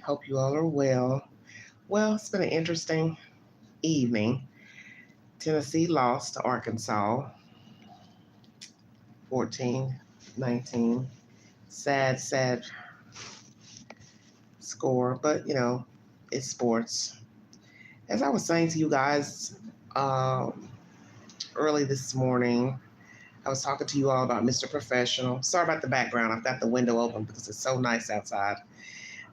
Hope you all are well. Well, it's been an interesting evening. Tennessee lost to Arkansas 14-19. Sad, sad score, but it's sports. As I was saying to you guys um, early this morning, I was talking to you all about Mr. Professional. Sorry about the background. I've got the window open because it's so nice outside.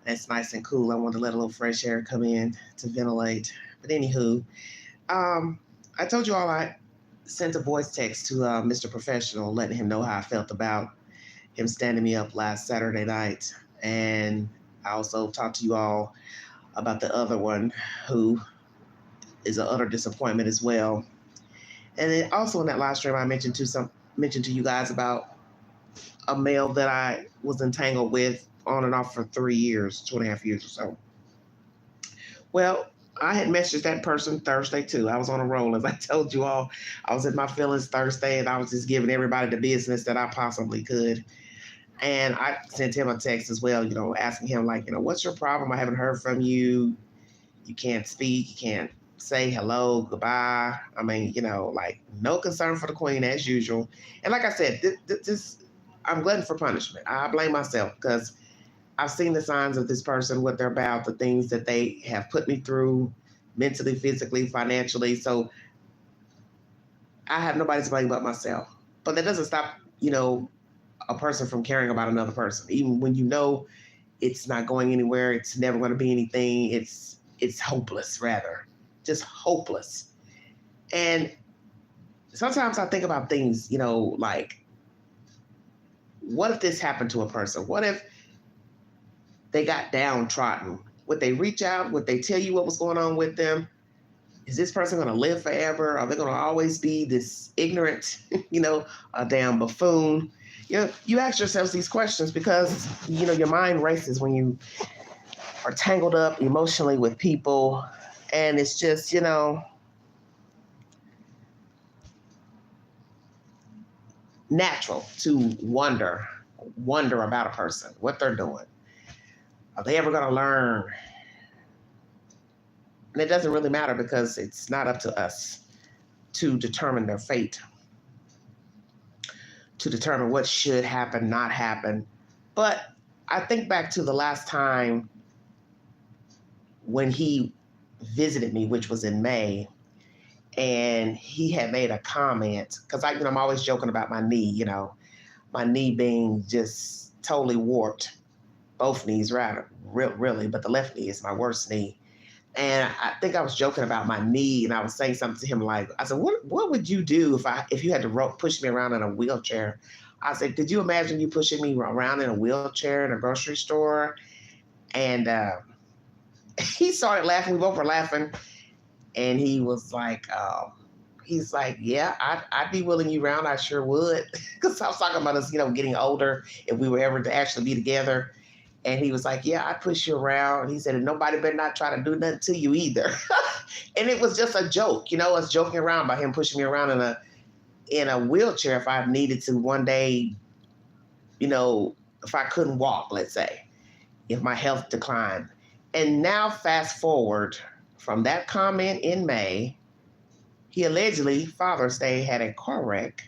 It's nice and cool. I want to let a little fresh air come in to ventilate. But anywho, Um, I told you all I sent a voice text to Mr. Professional, letting him know how I felt about him standing me up last Saturday night. And I also talked to you all about the other one who is an utter disappointment as well. And then also in that live stream, I mentioned to you guys about a male that I was entangled with on and off for 3 years, 2.5 years or so. Well, I had messaged that person Thursday too. I was on a roll, as I told you all. I was in my feelings Thursday, and I was just giving everybody the business that I possibly could. And I sent him a text as well, asking him like, what's your problem? I haven't heard from you. You can't speak. You can't say hello, goodbye. I mean, like no concern for the queen as usual. And like I said, this I'm glutton for punishment. I blame myself because I've seen the signs of this person, what they're about, the things that they have put me through mentally, physically, financially. So I have nobody to blame but myself. But that doesn't stop, a person from caring about another person. Even when it's not going anywhere, it's never going to be anything. It's hopeless, rather. Just hopeless. And sometimes I think about things, like, what if this happened to a person? What if they got downtrodden? Would they reach out? Would they tell you what was going on with them? Is this person going to live forever? Are they going to always be this ignorant, a damn buffoon? You ask yourselves these questions because, your mind races when you are tangled up emotionally with people. And it's just, natural to wonder about a person, what they're doing. Are they ever going to learn? And it doesn't really matter because it's not up to us to determine their fate, to determine what should happen, not happen. But I think back to the last time when he visited me, which was in May, and he had made a comment because I'm always joking about my knee, my knee being just totally warped, both knees, rather, really, but the left knee is my worst knee. And I think I was joking about my knee, and I was saying something to him like, I said, "What would you do if you had to push me around in a wheelchair?" I said, "Could you imagine you pushing me around in a wheelchair in a grocery store?" And he started laughing. We both were laughing, and he was like, he's like, "Yeah, I'd be willing you around. I sure would," because I was talking about us, getting older if we were ever to actually be together. And he was like, "Yeah, I push you around." And he said, "And nobody better not try to do nothing to you either." And it was just a joke, us joking around by him pushing me around in a wheelchair if I needed to one day, if I couldn't walk, let's say, if my health declined. And now fast forward from that comment in May, he allegedly, Father's Day, had a car wreck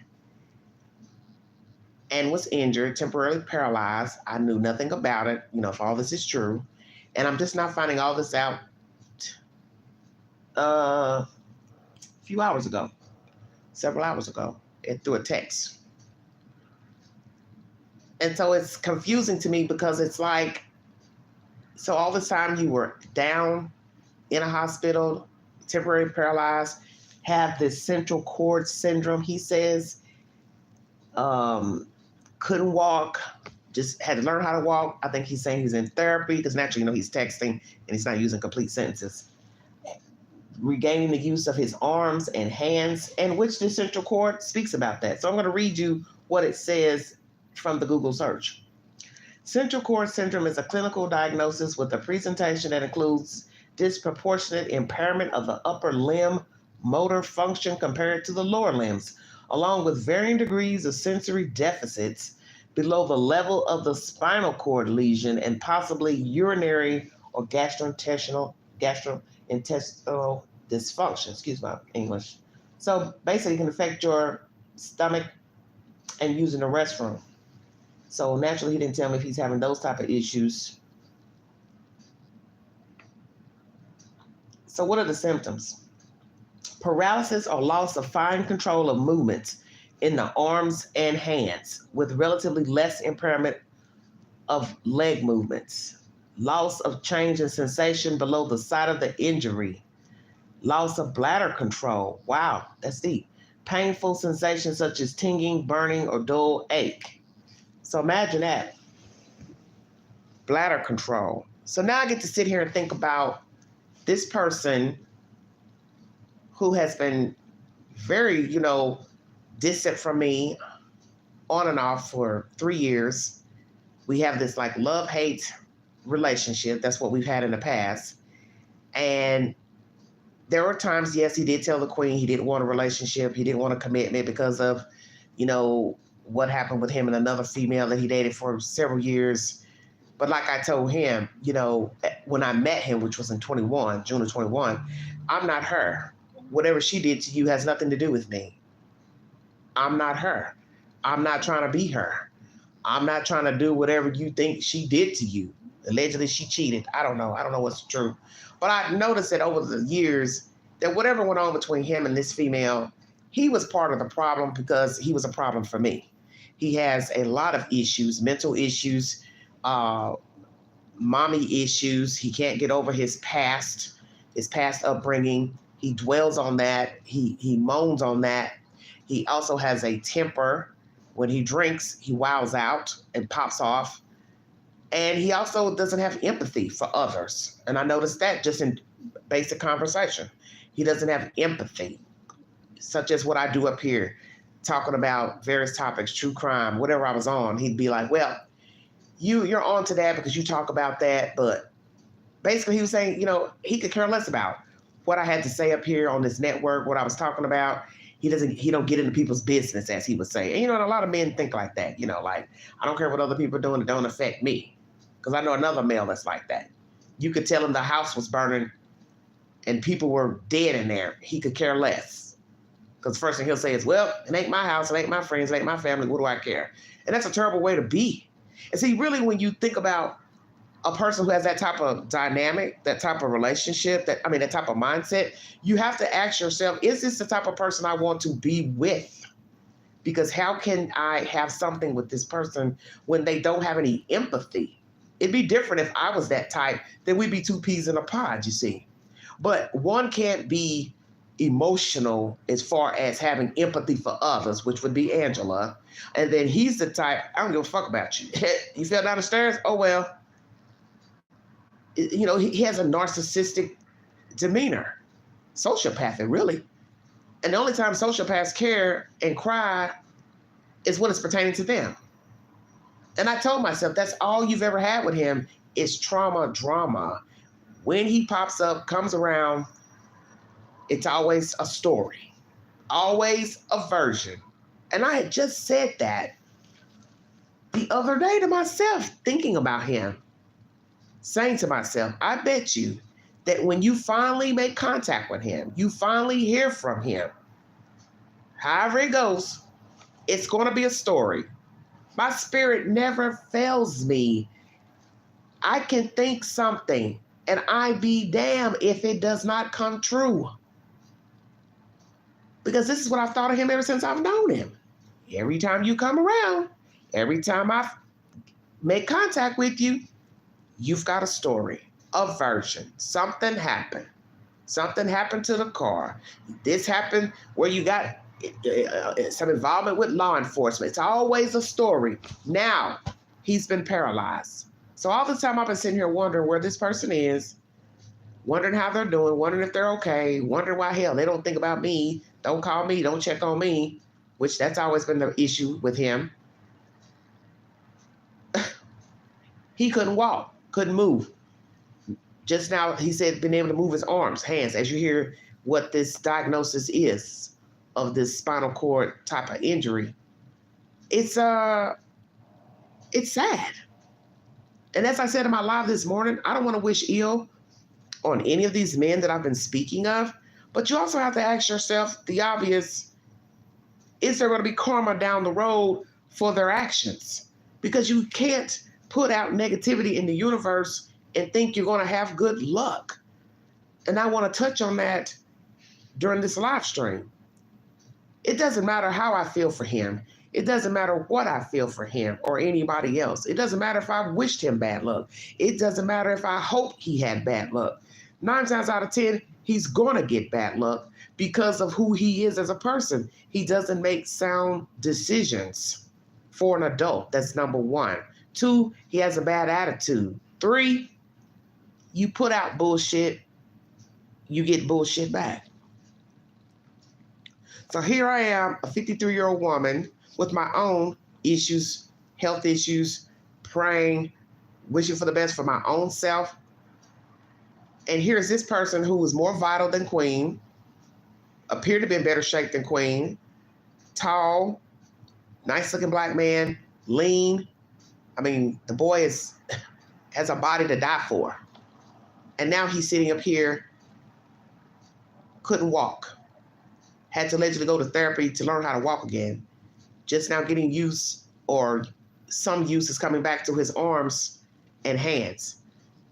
and was injured, temporarily paralyzed. I knew nothing about it, if all this is true. And I'm just not finding all this out a few hours ago, several hours ago, through a text. And so it's confusing to me because it's like, so all this time you were down in a hospital, temporarily paralyzed, have this central cord syndrome, he says, couldn't walk, just had to learn how to walk. I think he's saying he's in therapy because naturally, he's texting and he's not using complete sentences. Regaining the use of his arms and hands, and which the central cord speaks about that. So I'm going to read you what it says from the Google search. Central cord syndrome is a clinical diagnosis with a presentation that includes disproportionate impairment of the upper limb motor function compared to the lower limbs, along with varying degrees of sensory deficits below the level of the spinal cord lesion and possibly urinary or gastrointestinal dysfunction. Excuse my English. So basically, it can affect your stomach and using the restroom. So naturally, he didn't tell me if he's having those type of issues. So what are the symptoms? Paralysis or loss of fine control of movements in the arms and hands with relatively less impairment of leg movements. Loss of change in sensation below the site of the injury. Loss of bladder control. Wow, that's deep. Painful sensations such as tingling, burning, or dull ache. So imagine that. Bladder control. So now I get to sit here and think about this person who has been very, distant from me on and off for 3 years. We have this like love-hate relationship. That's what we've had in the past. And there were times, yes, he did tell the queen he didn't want a relationship. He didn't want a commitment because of, what happened with him and another female that he dated for several years. But like I told him, when I met him, which was in June of 21, I'm not her. Whatever she did to you has nothing to do with me. I'm not her. I'm not trying to be her. I'm not trying to do whatever you think she did to you. Allegedly, she cheated. I don't know. I don't know what's true. But I noticed that over the years that whatever went on between him and this female, he was part of the problem because he was a problem for me. He has a lot of issues, mental issues, mommy issues. He can't get over his past upbringing. He dwells on that. He moans on that. He also has a temper. When he drinks, he wows out and pops off. And he also doesn't have empathy for others. And I noticed that just in basic conversation. He doesn't have empathy, such as what I do up here, talking about various topics, true crime, whatever I was on. He'd be like, well, you're on to that because you talk about that. But basically he was saying, he could care less about what I had to say up here on this network, what I was talking about. He don't get into people's business, as he would say. And, and a lot of men think like that, like, I don't care what other people are doing, it don't affect me. Because I know another male that's like that. You could tell him the house was burning and people were dead in there. He could care less. Because the first thing he'll say is, well, it ain't my house, it ain't my friends, it ain't my family, what do I care? And that's a terrible way to be. And see, really, when you think about a person who has that type of dynamic, that type of relationship, that type of mindset, you have to ask yourself, is this the type of person I want to be with? Because how can I have something with this person when they don't have any empathy? It'd be different if I was that type, then we'd be two peas in a pod, you see. But one can't be emotional as far as having empathy for others, which would be Angela. And then he's the type, I don't give a fuck about you. You fell down the stairs? Oh, well. He has a narcissistic demeanor, sociopathic, really. And the only time sociopaths care and cry is when it's pertaining to them. And I told myself, that's all you've ever had with him is trauma, drama. When he pops up, comes around, it's always a story, always a version. And I had just said that the other day to myself, thinking about him. Saying to myself, I bet you that when you finally make contact with him, you finally hear from him, however it goes, it's going to be a story. My spirit never fails me. I can think something, and I be damned if it does not come true. Because this is what I've thought of him ever since I've known him. Every time you come around, every time I make contact with you, you've got a story, a version. Something happened. Something happened to the car. This happened where you got some involvement with law enforcement. It's always a story. Now, he's been paralyzed. So all the time I've been sitting here wondering where this person is, wondering how they're doing, wondering if they're okay, wondering why, hell, they don't think about me, don't call me, don't check on me, which that's always been the issue with him. He couldn't walk. Couldn't move. Just now, he said being able to move his arms, hands, as you hear what this diagnosis is of this spinal cord type of injury. It's It's sad. And as I said in my live this morning, I don't want to wish ill on any of these men that I've been speaking of, but you also have to ask yourself the obvious: is there going to be karma down the road for their actions? Because you can't put out negativity in the universe and think you're going to have good luck. And I want to touch on that during this live stream. It doesn't matter how I feel for him. It doesn't matter what I feel for him or anybody else. It doesn't matter if I wished him bad luck. It doesn't matter if I hope he had bad luck. 9 times out of 10, he's going to get bad luck because of who he is as a person. He doesn't make sound decisions for an adult. That's number 1. 2, he has a bad attitude. 3, you put out bullshit, you get bullshit back. So here I am, a 53-year-old woman with my own issues, health issues, praying, wishing for the best for my own self. And here's this person who was more vital than Queen, appeared to be in better shape than Queen, tall, nice-looking black man, lean. I mean, the boy has a body to die for. And now he's sitting up here, couldn't walk. Had to allegedly go to therapy to learn how to walk again. Just now getting use, or some use is coming back to his arms and hands.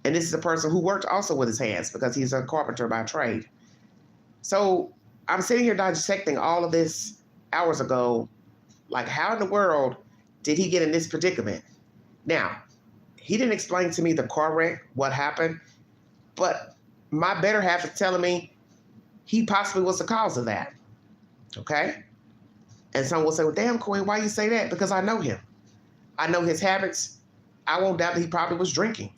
And this is a person who worked also with his hands because he's a carpenter by trade. So I'm sitting here dissecting all of this hours ago. Like, how in the world did he get in this predicament? Now, he didn't explain to me the car wreck, what happened, but my better half is telling me he possibly was the cause of that. Okay? And someone will say, well, damn, Queen, why you say that? Because I know him. I know his habits. I won't doubt that he probably was drinking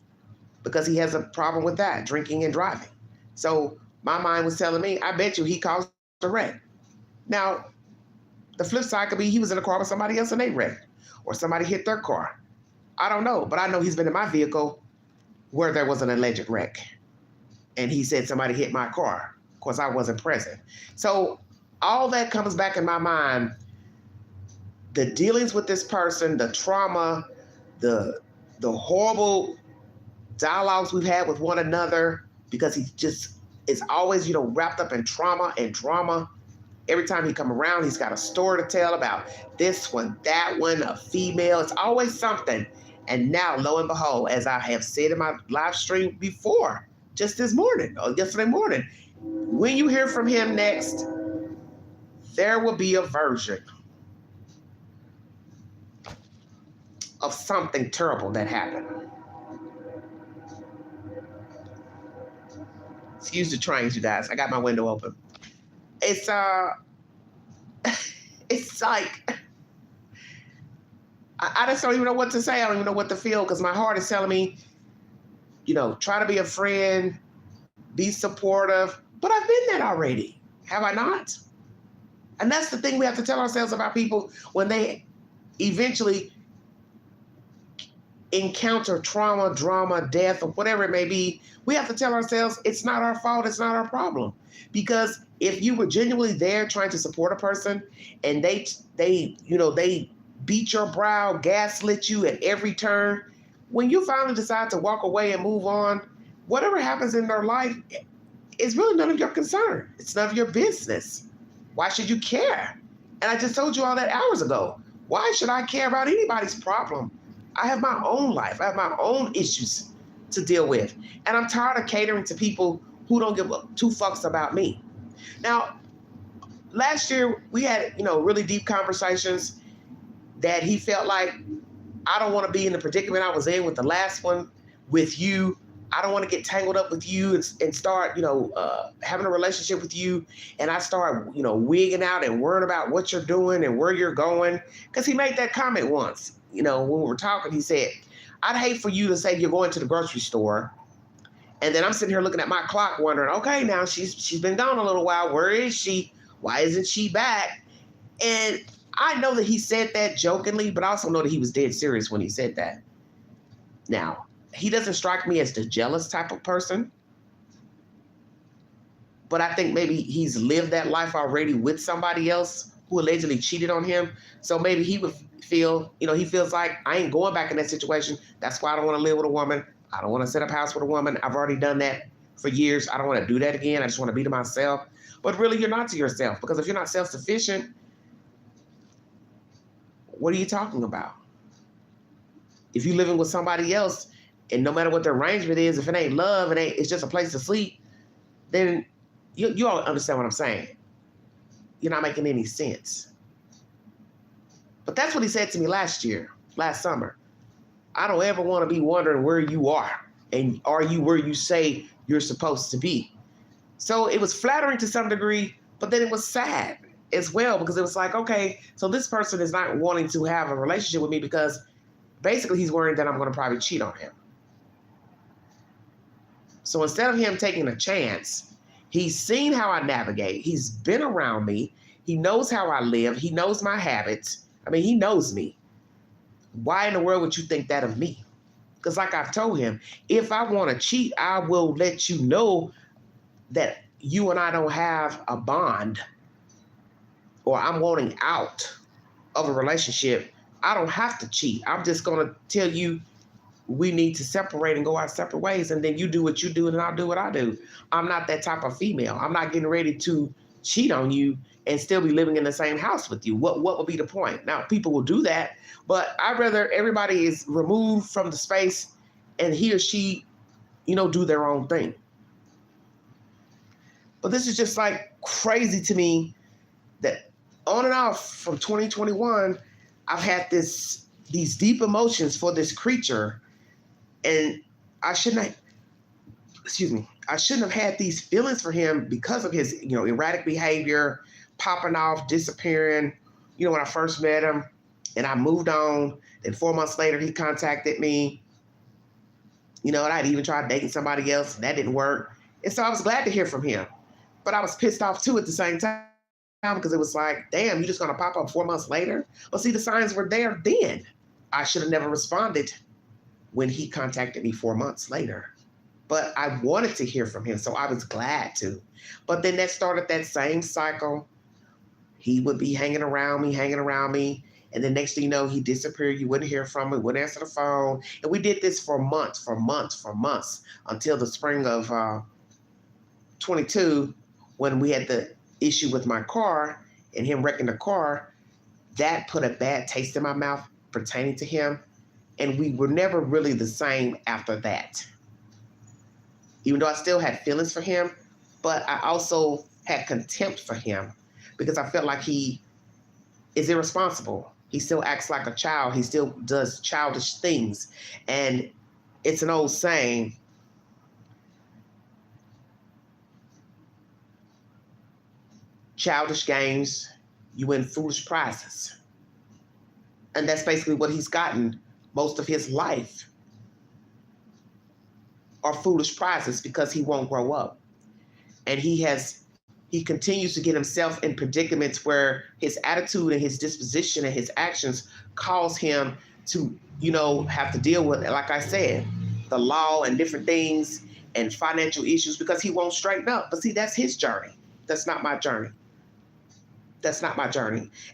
because he has a problem with that, drinking and driving. So my mind was telling me, I bet you he caused a wreck. Now, the flip side could be he was in a car with somebody else and they wrecked, or somebody hit their car. I don't know, but I know he's been in my vehicle where there was an alleged wreck. And he said somebody hit my car. Of course, I wasn't present. So all that comes back in my mind. The dealings with this person, the trauma, the horrible dialogues we've had with one another, because he just is always, wrapped up in trauma and drama. Every time he come around, he's got a story to tell about this one, that one, a female. It's always something. And now, lo and behold, as I have said in my live stream before, just this morning or yesterday morning, when you hear from him next, there will be a version of something terrible that happened. Excuse the trains, you guys. I got my window open. It's like, I just don't even know what to say. I don't even know what to feel, because my heart is telling me, try to be a friend, be supportive. But I've been that already. Have I not? And that's the thing we have to tell ourselves about people when they eventually encounter trauma, drama, death, or whatever it may be. We have to tell ourselves it's not our fault, it's not our problem. Because if you were genuinely there trying to support a person and they beat your brow, gaslit you at every turn, when you finally decide to walk away and move on, whatever happens in their life is really none of your concern. It's none of your business. Why should you care? And I just told you all that hours ago. Why should I care about anybody's problem? I have my own life. I have my own issues to deal with. And I'm tired of catering to people who don't give two fucks about me. Now, last year we had, really deep conversations that he felt like, I don't want to be in the predicament I was in with the last one with you. I don't want to get tangled up with you and start, having a relationship with you. And I start, wigging out and worrying about what you're doing and where you're going. Because he made that comment once, when we were talking. He said, I'd hate for you to say you're going to the grocery store. And then I'm sitting here looking at my clock wondering, okay, now she's been gone a little while. Where is she? Why isn't she back? And I know that he said that jokingly, but I also know that he was dead serious when he said that. Now, he doesn't strike me as the jealous type of person, but I think maybe he's lived that life already with somebody else who allegedly cheated on him. So maybe he feel. He feels like I ain't going back in that situation. That's why I don't want to live with a woman. I don't want to set up house with a woman. I've already done that for years. I don't want to do that again. I just want to be to myself. But really, you're not to yourself, because if you're not self-sufficient, what are you talking about? If you're living with somebody else, and no matter what the arrangement is, if it ain't love, it's just a place to sleep, then you all understand what I'm saying. You're not making any sense. But that's what he said to me last summer. I don't ever want to be wondering where you are, and are you where you say you're supposed to be? So it was flattering to some degree, but then it was sad as well, because it was like, okay, so this person is not wanting to have a relationship with me because basically he's worried that I'm going to probably cheat on him. So instead of him taking a chance, he's seen how I navigate. He's been around me. He knows how I live. He knows my habits. I mean, he knows me. Why in the world would you think that of me? Because like I've told him, if I want to cheat, I will let you know that you and I don't have a bond, or I'm wanting out of a relationship. I don't have to cheat. I'm just going to tell you we need to separate and go our separate ways, and then you do what you do and I'll do what I do. I'm not that type of female. I'm not getting ready to cheat on you and still be living in the same house with you. What would be the point? Now, people will do that, but I'd rather everybody is removed from the space and he or she, do their own thing. But this is just like crazy to me that on and off from 2021, I've had these deep emotions for this creature, and I shouldn't have had these feelings for him because of his, erratic behavior, popping off, disappearing, when I first met him, and I moved on. Then 4 months later, he contacted me, and I'd even tried dating somebody else, and that didn't work. And so I was glad to hear from him, but I was pissed off too at the same time, because it was like, damn, you're just going to pop up 4 months later? Well, see, the signs were there then. I should have never responded when he contacted me 4 months later. But I wanted to hear from him, so I was glad to. But then that started that same cycle. He would be hanging around me. And the next thing you know, he disappeared. You wouldn't hear from him, wouldn't answer the phone. And we did this for months, until the spring of 22, when we had the issue with my car and him wrecking the car. That put a bad taste in my mouth pertaining to him. And we were never really the same after that. Even though I still had feelings for him, but I also had contempt for him because I felt like he is irresponsible. He still acts like a child. He still does childish things. And it's an old saying, childish games, you win foolish prizes. And that's basically what he's gotten most of his life, are foolish prizes, because he won't grow up. And he continues to get himself in predicaments where his attitude and his disposition and his actions cause him to, have to deal with, like I said, the law and different things and financial issues, because he won't straighten up. But see, that's his journey. That's not my journey.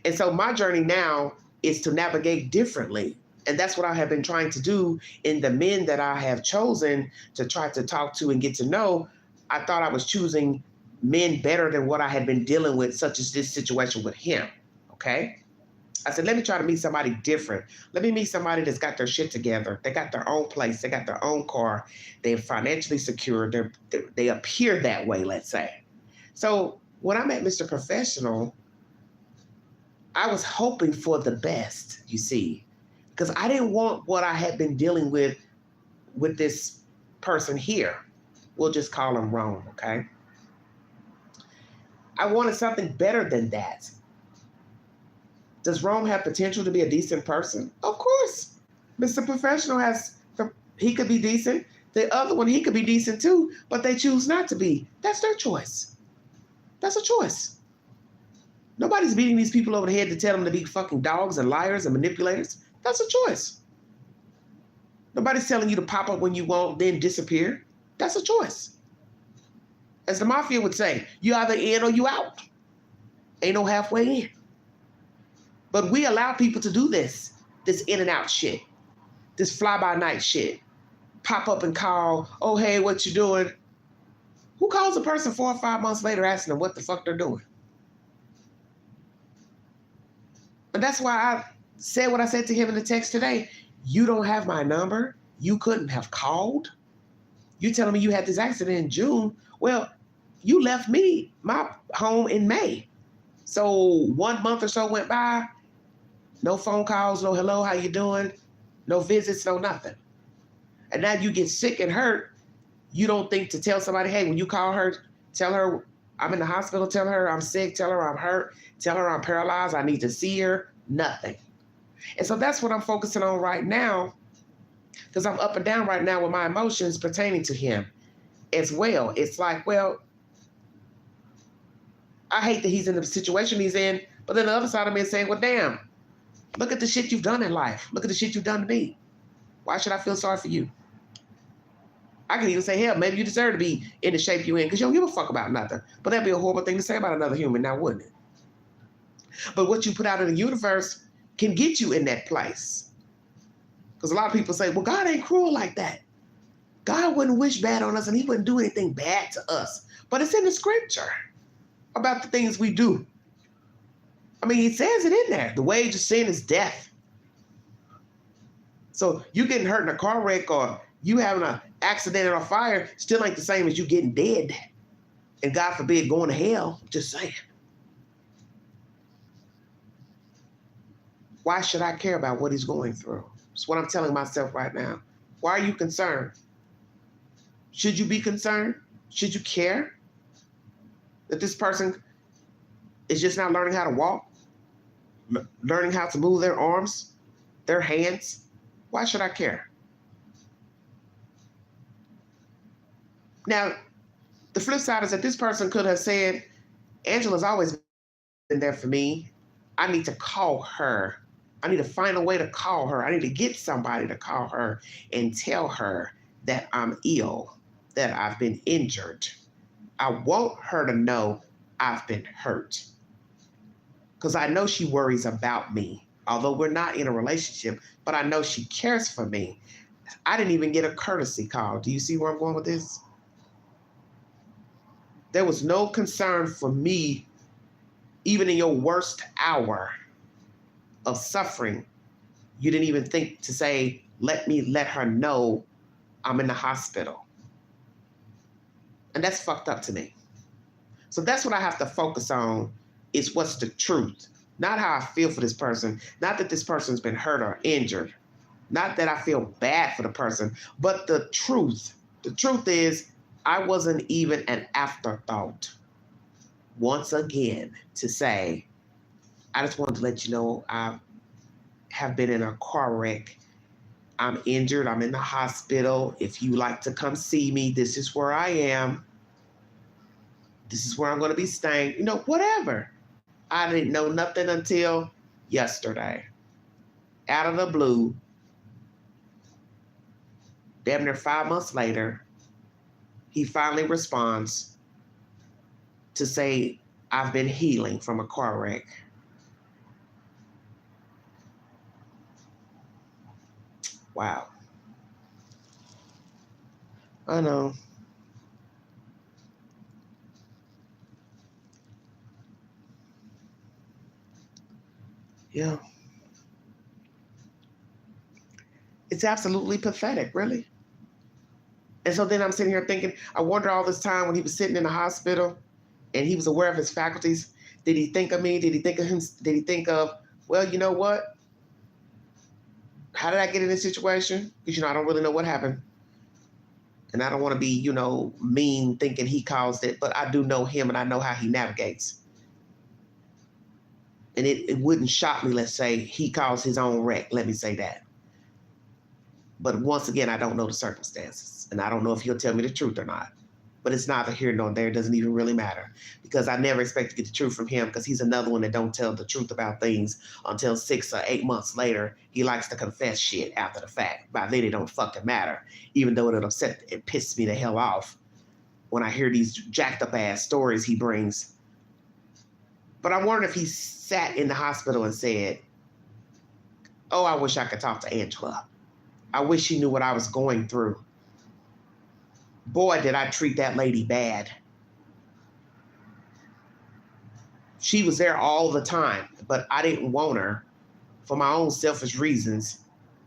And so my journey now is to navigate differently. And that's what I have been trying to do in the men that I have chosen to try to talk to and get to know. I thought I was choosing men better than what I had been dealing with, such as this situation with him, okay? I said, let me try to meet somebody different. Let me meet somebody that's got their shit together. They got their own place. They got their own car. They're financially secure. They appear that way, let's say. So when I met Mr. Professional, I was hoping for the best, you see, because I didn't want what I had been dealing with this person here. We'll just call him Rome, okay? I wanted something better than that. Does Rome have potential to be a decent person? Of course. Mr. Professional he could be decent. The other one, he could be decent too, but they choose not to be. That's their choice. That's a choice. Nobody's beating these people over the head to tell them to be fucking dogs and liars and manipulators. That's a choice. Nobody's telling you to pop up when you want, then disappear. That's a choice. As the mafia would say, you either in or you out. Ain't no halfway in. But we allow people to do this in and out shit, this fly by night shit. Pop up and call, oh, hey, what you doing? Who calls a person 4 or 5 months later asking them what the fuck they're doing? And that's why I said what I said to him in the text today. You don't have my number. You couldn't have called. You telling me you had this accident in June. Well, you left me my home in May. So 1 month or so went by. No phone calls, no hello, how you doing? No visits, no nothing. And now you get sick and hurt. You don't think to tell somebody, hey, when you call her, tell her I'm in the hospital, tell her I'm sick, tell her I'm hurt, tell her I'm paralyzed, I need to see her, nothing. And so that's what I'm focusing on right now, because I'm up and down right now with my emotions pertaining to him as well. It's like, well, I hate that he's in the situation he's in, but then the other side of me is saying, well, damn, look at the shit you've done in life. Look at the shit you've done to me. Why should I feel sorry for you? I can even say, hell, maybe you deserve to be in the shape you're in because you don't give a fuck about nothing. But that'd be a horrible thing to say about another human now, wouldn't it? But what you put out in the universe can get you in that place. Because a lot of people say, well, God ain't cruel like that. God wouldn't wish bad on us and he wouldn't do anything bad to us. But it's in the scripture about the things we do. I mean, he says it in there. The wage of sin is death. So you getting hurt in a car wreck or you having an accident or a fire still ain't the same as you getting dead. And God forbid going to hell. Just saying. Why should I care about what he's going through? It's what I'm telling myself right now. Why are you concerned? Should you be concerned? Should you care that this person is just now learning how to walk, learning how to move their arms, their hands? Why should I care? Now, the flip side is that this person could have said, Angela's always been there for me. I need to call her. I need to find a way to call her. I need to get somebody to call her and tell her that I'm ill, that I've been injured. I want her to know I've been hurt. Because I know she worries about me. Although we're not in a relationship, but I know she cares for me. I didn't even get a courtesy call. Do you see where I'm going with this? There was no concern for me, even in your worst hour of suffering. You didn't even think to say, let me let her know I'm in the hospital. And that's fucked up to me. So that's what I have to focus on, is what's the truth. Not how I feel for this person. Not that this person's been hurt or injured. Not that I feel bad for the person, but the truth. The truth is, I wasn't even an afterthought. Once again, to say, I just wanted to let you know I have been in a car wreck. I'm injured. I'm in the hospital. If you like to come see me, this is where I am. This is where I'm going to be staying. You know, whatever. I didn't know nothing until yesterday. Out of the blue, damn near 5 months later, he finally responds to say, I've been healing from a car wreck. Wow. I know. Yeah. It's absolutely pathetic, really. And so then I'm sitting here thinking, I wonder all this time when he was sitting in the hospital and he was aware of his faculties, did he think of me? Did he think of him? Did he think of, well, you know what? How did I get in this situation? Because, I don't really know what happened. And I don't want to be, mean thinking he caused it, but I do know him and I know how he navigates. And it wouldn't shock me, let's say, he caused his own wreck. Let me say that. But once again, I don't know the circumstances. And I don't know if he'll tell me the truth or not. But it's neither here nor there. It doesn't even really matter. Because I never expect to get the truth from him, because he's another one that don't tell the truth about things until 6 or 8 months later. He likes to confess shit after the fact. By then, it don't fucking matter. Even though it upset, it pisses me the hell off when I hear these jacked up ass stories he brings. But I wonder if he sat in the hospital and said, Oh, I wish I could talk to Angela. I wish she knew what I was going through. Boy, did I treat that lady bad. She was there all the time, but I didn't want her for my own selfish reasons,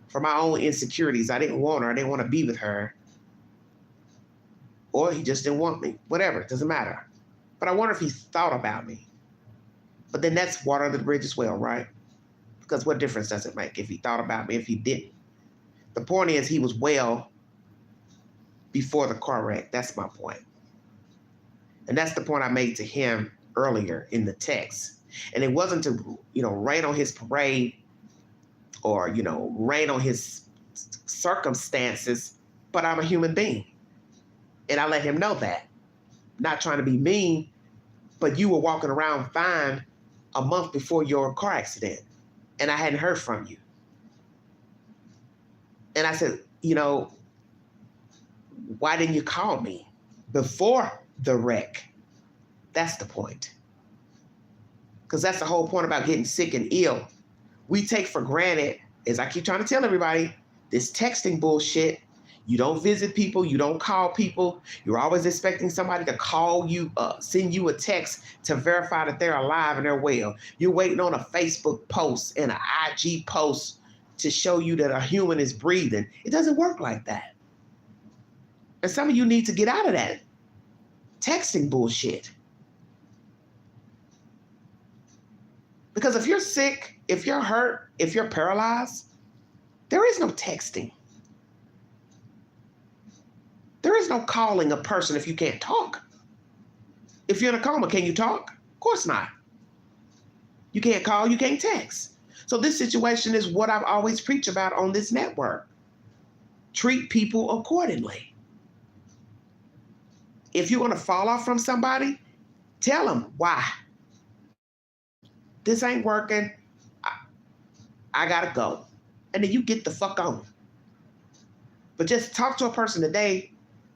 for my own insecurities. I didn't want her. I didn't want to be with her. Or he just didn't want me. Whatever, it doesn't matter. But I wonder if he thought about me. But then that's water under the bridge as well, right? Because what difference does it make if he thought about me, if he didn't? The point is he was well before the car wreck. That's my point. And that's the point I made to him earlier in the text. And it wasn't to, rain on his parade or, rain on his circumstances, but I'm a human being. And I let him know that. Not trying to be mean, but you were walking around fine a month before your car accident, and I hadn't heard from you. And I said, why didn't you call me before the wreck? That's the point. Because that's the whole point about getting sick and ill. We take for granted, as I keep trying to tell everybody, this texting bullshit. You don't visit people. You don't call people. You're always expecting somebody to call you, send you a text to verify that they're alive and they're well. You're waiting on a Facebook post and an IG post to show you that a human is breathing. It doesn't work like that. And some of you need to get out of that texting bullshit. Because if you're sick, if you're hurt, if you're paralyzed, there is no texting. There is no calling a person if you can't talk. If you're in a coma, can you talk? Of course not. You can't call, you can't text. So this situation is what I've always preached about on this network. Treat people accordingly. If you're going to fall off from somebody, tell them why. This ain't working. I got to go. And then you get the fuck on. But just talk to a person today,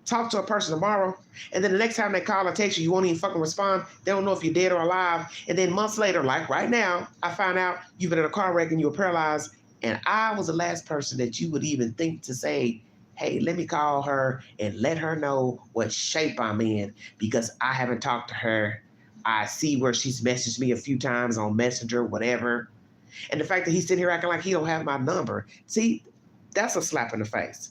talk to a person tomorrow, and then the next time they call or text you, you won't even fucking respond. They don't know if you're dead or alive. And then months later, like right now, I find out you've been in a car wreck and you were paralyzed, and I was the last person that you would even think to say, hey, let me call her and let her know what shape I'm in, because I haven't talked to her. I see where she's messaged me a few times on Messenger, whatever. And the fact that he's sitting here acting like he don't have my number, see, that's a slap in the face.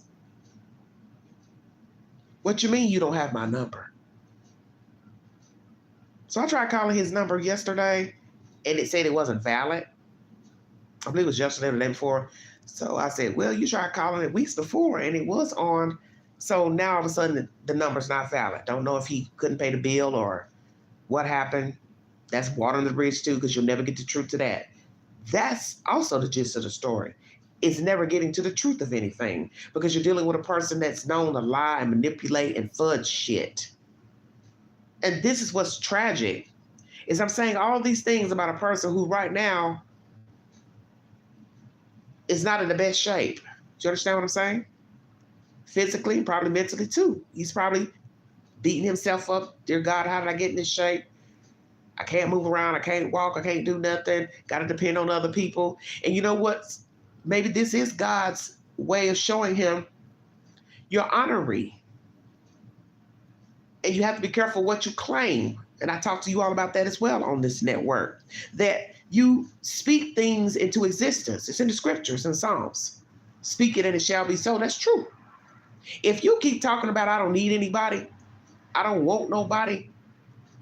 What you mean you don't have my number? So I tried calling his number yesterday, and it said it wasn't valid. I believe it was yesterday or the day before. So I said, well, you tried calling it weeks before, and it was on. So now all of a sudden, the number's not valid. Don't know if he couldn't pay the bill or what happened. That's water on the bridge, too, because you'll never get the truth to that. That's also the gist of the story. It's never getting to the truth of anything, because you're dealing with a person that's known to lie and manipulate and fudge shit. And this is what's tragic, is I'm saying all these things about a person who right now is not in the best shape. Do you understand what I'm saying? Physically, probably mentally too. He's probably beating himself up. Dear God, how did I get in this shape? I can't move around. I can't walk. I can't do nothing. Got to depend on other people. And you know what? Maybe this is God's way of showing him you're honorary. And you have to be careful what you claim. And I talk to you all about that as well on this network. That you speak things into existence. It's in the scriptures and Psalms. Speak it and it shall be so. That's true. If you keep talking about I don't need anybody, I don't want nobody,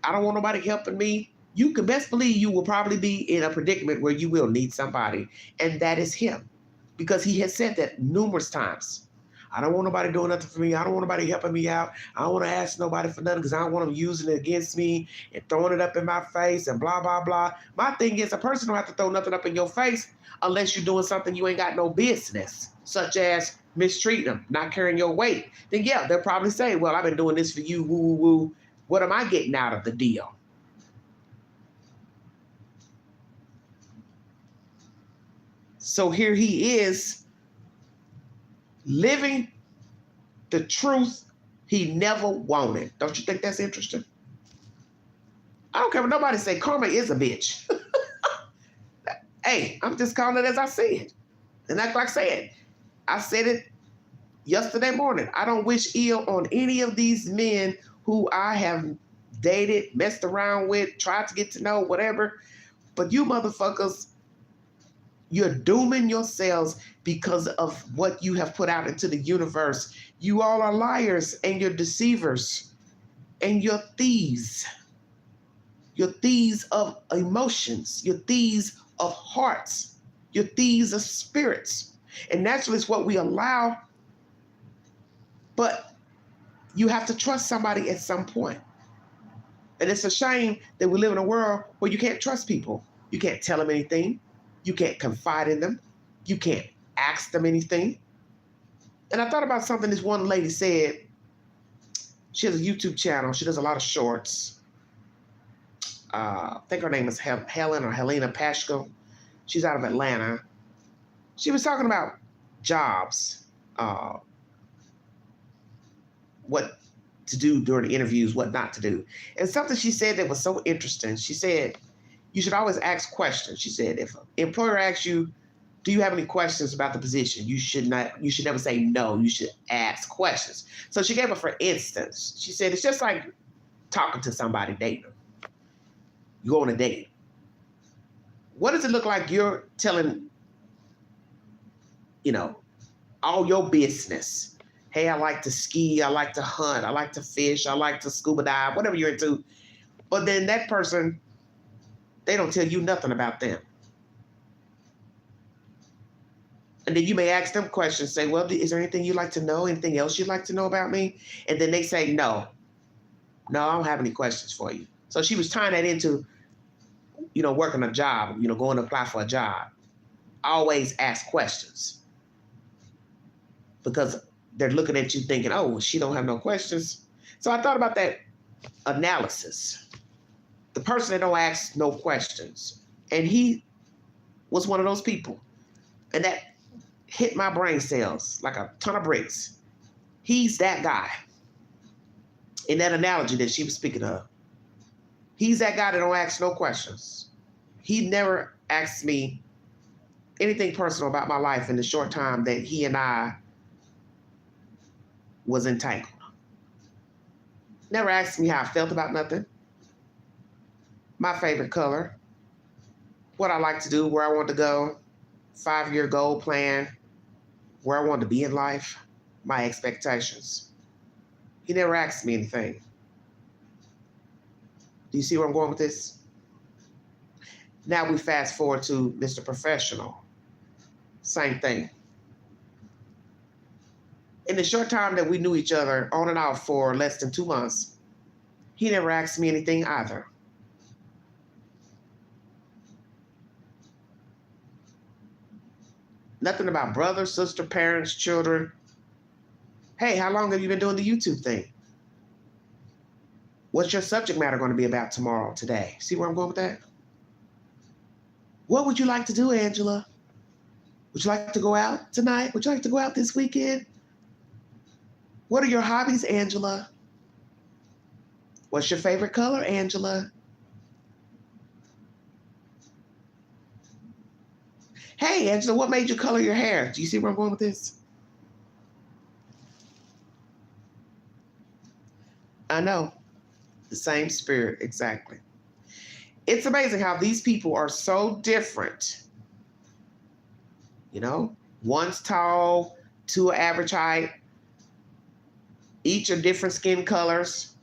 I don't want nobody helping me, you can best believe you will probably be in a predicament where you will need somebody. And that is him. Because he has said that numerous times. I don't want nobody doing nothing for me. I don't want nobody helping me out. I don't want to ask nobody for nothing because I don't want them using it against me and throwing it up in my face and blah, blah, blah. My thing is, a person don't have to throw nothing up in your face unless you're doing something you ain't got no business, such as mistreating them, not carrying your weight. Then yeah, they'll probably say, well, I've been doing this for you, woo, woo, woo. What am I getting out of the deal? So here he is living the truth he never wanted. Don't you think that's interesting? I don't care what nobody say. Karma is a bitch. Hey, I'm just calling it as I see it. And like I said it yesterday morning. I don't wish ill on any of these men who I have dated, messed around with, tried to get to know, whatever. But you motherfuckers, you're dooming yourselves because of what you have put out into the universe. You all are liars and you're deceivers and you're thieves. You're thieves of emotions. You're thieves of hearts. You're thieves of spirits. And naturally, it's what we allow. But you have to trust somebody at some point. And it's a shame that we live in a world where you can't trust people. You can't tell them anything. You can't confide in them. You can't ask them anything. And I thought about something this one lady said. She has a YouTube channel. She does a lot of shorts. I think her name is Helen or Helena Pashko. She's out of Atlanta. She was talking about jobs, what to do during the interviews, what not to do. And something she said that was so interesting. She said, you should always ask questions. She said, if an employer asks you, do you have any questions about the position? You should never say no. You should ask questions. So she gave her, for instance, she said, it's just like talking to somebody, dating them. You go on a date. What does it look like you're telling, all your business? Hey, I like to ski, I like to hunt, I like to fish, I like to scuba dive, whatever you're into. But then that person, they don't tell you nothing about them. And then you may ask them questions, say, well, is there anything you'd like to know? Anything else you'd like to know about me? And then they say, no, I don't have any questions for you. So she was tying that into, working a job, going to apply for a job. Always ask questions. Because they're looking at you thinking, oh, well, she don't have no questions. So I thought about that analysis. The person that don't ask no questions. And he was one of those people. And that hit my brain cells like a ton of bricks. He's that guy. In that analogy that she was speaking of. He's that guy that don't ask no questions. He never asked me anything personal about my life in the short time that he and I was entangled. Never asked me how I felt about nothing. My favorite color. What I like to do, where I want to go. 5-year goal plan. Where I want to be in life. My expectations. He never asked me anything. Do you see where I'm going with this? Now we fast forward to Mr. Professional. Same thing. In the short time that we knew each other, on and off for less than 2 months, he never asked me anything either. Nothing about brother, sister, parents, children. Hey, how long have you been doing the YouTube thing? What's your subject matter going to be about tomorrow, today? See where I'm going with that? What would you like to do, Angela? Would you like to go out tonight? Would you like to go out this weekend? What are your hobbies, Angela? What's your favorite color, Angela? Hey, Angela, what made you color your hair? Do you see where I'm going with this? I know. The same spirit, exactly. It's amazing how these people are so different. One's tall, two average height. Each are different skin colors,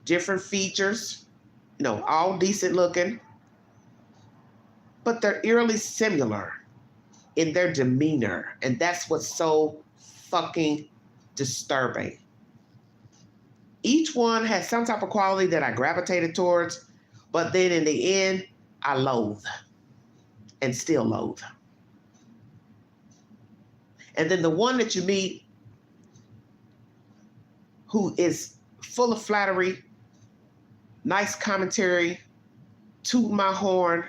different features, all decent looking. But they're eerily similar in their demeanor. And that's what's so fucking disturbing. Each one has some type of quality that I gravitated towards, but then in the end, I loathe and still loathe. And then the one that you meet who is full of flattery, nice commentary, toot my horn,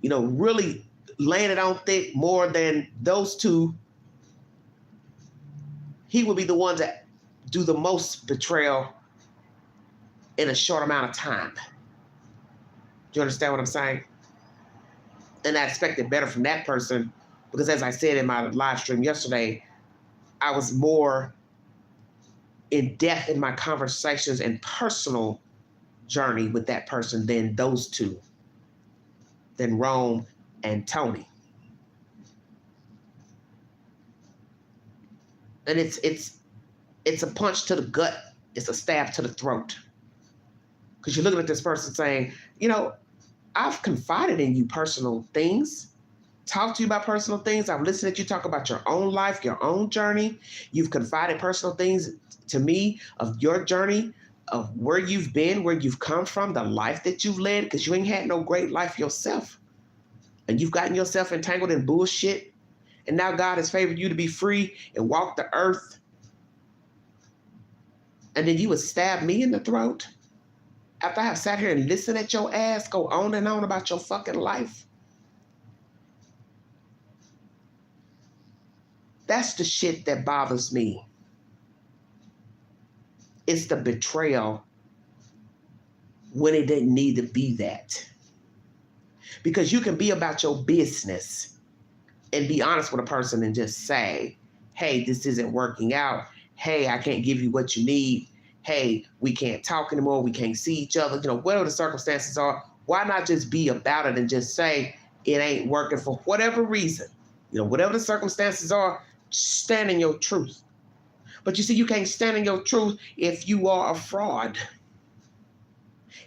really laying it on thick more than those two, he will be the one that do the most betrayal in a short amount of time. Do you understand what I'm saying? And I expected better from that person because, as I said in my live stream yesterday, I was more in depth in my conversations and personal journey with that person than those two, than Rome and Tony. And it's a punch to the gut. It's a stab to the throat. Because you're looking at this person saying, I've confided in you personal things, talked to you about personal things. I've listened to you talk about your own life, your own journey. You've confided personal things to me of your journey, of where you've been, where you've come from, the life that you've led, because you ain't had no great life yourself. And you've gotten yourself entangled in bullshit. And now God has favored you to be free and walk the earth. And then you would stab me in the throat after I have sat here and listened at your ass go on and on about your fucking life. That's the shit that bothers me. It's the betrayal when it didn't need to be that. Because you can be about your business and be honest with a person and just say, hey, this isn't working out. Hey, I can't give you what you need. Hey, we can't talk anymore. We can't see each other. Whatever the circumstances are, why not just be about it and just say it ain't working for whatever reason? Whatever the circumstances are, stand in your truth. But you see, you can't stand in your truth if you are a fraud.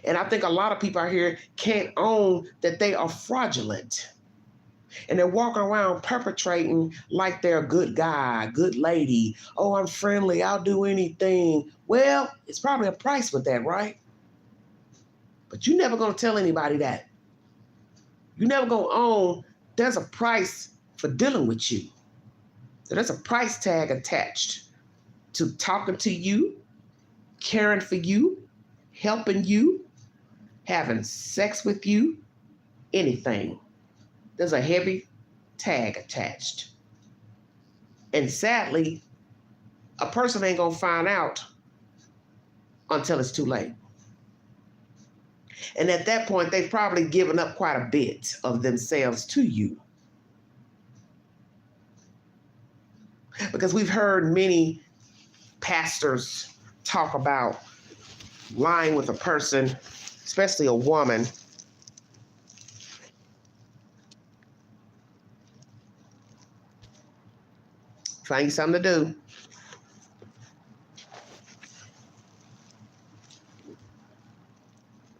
And I think a lot of people out here can't own that they are fraudulent. And they're walking around perpetrating like they're a good guy, good lady. Oh, I'm friendly. I'll do anything. Well, it's probably a price with that, right? But you're never going to tell anybody that. You're never going to own there's a price for dealing with you. So there's a price tag attached to talking to you, caring for you, helping you, having sex with you, anything. There's a heavy tag attached. And sadly, a person ain't gonna find out until it's too late. And at that point, they've probably given up quite a bit of themselves to you. Because we've heard many pastors talk about lying with a person, especially a woman, find you something to do.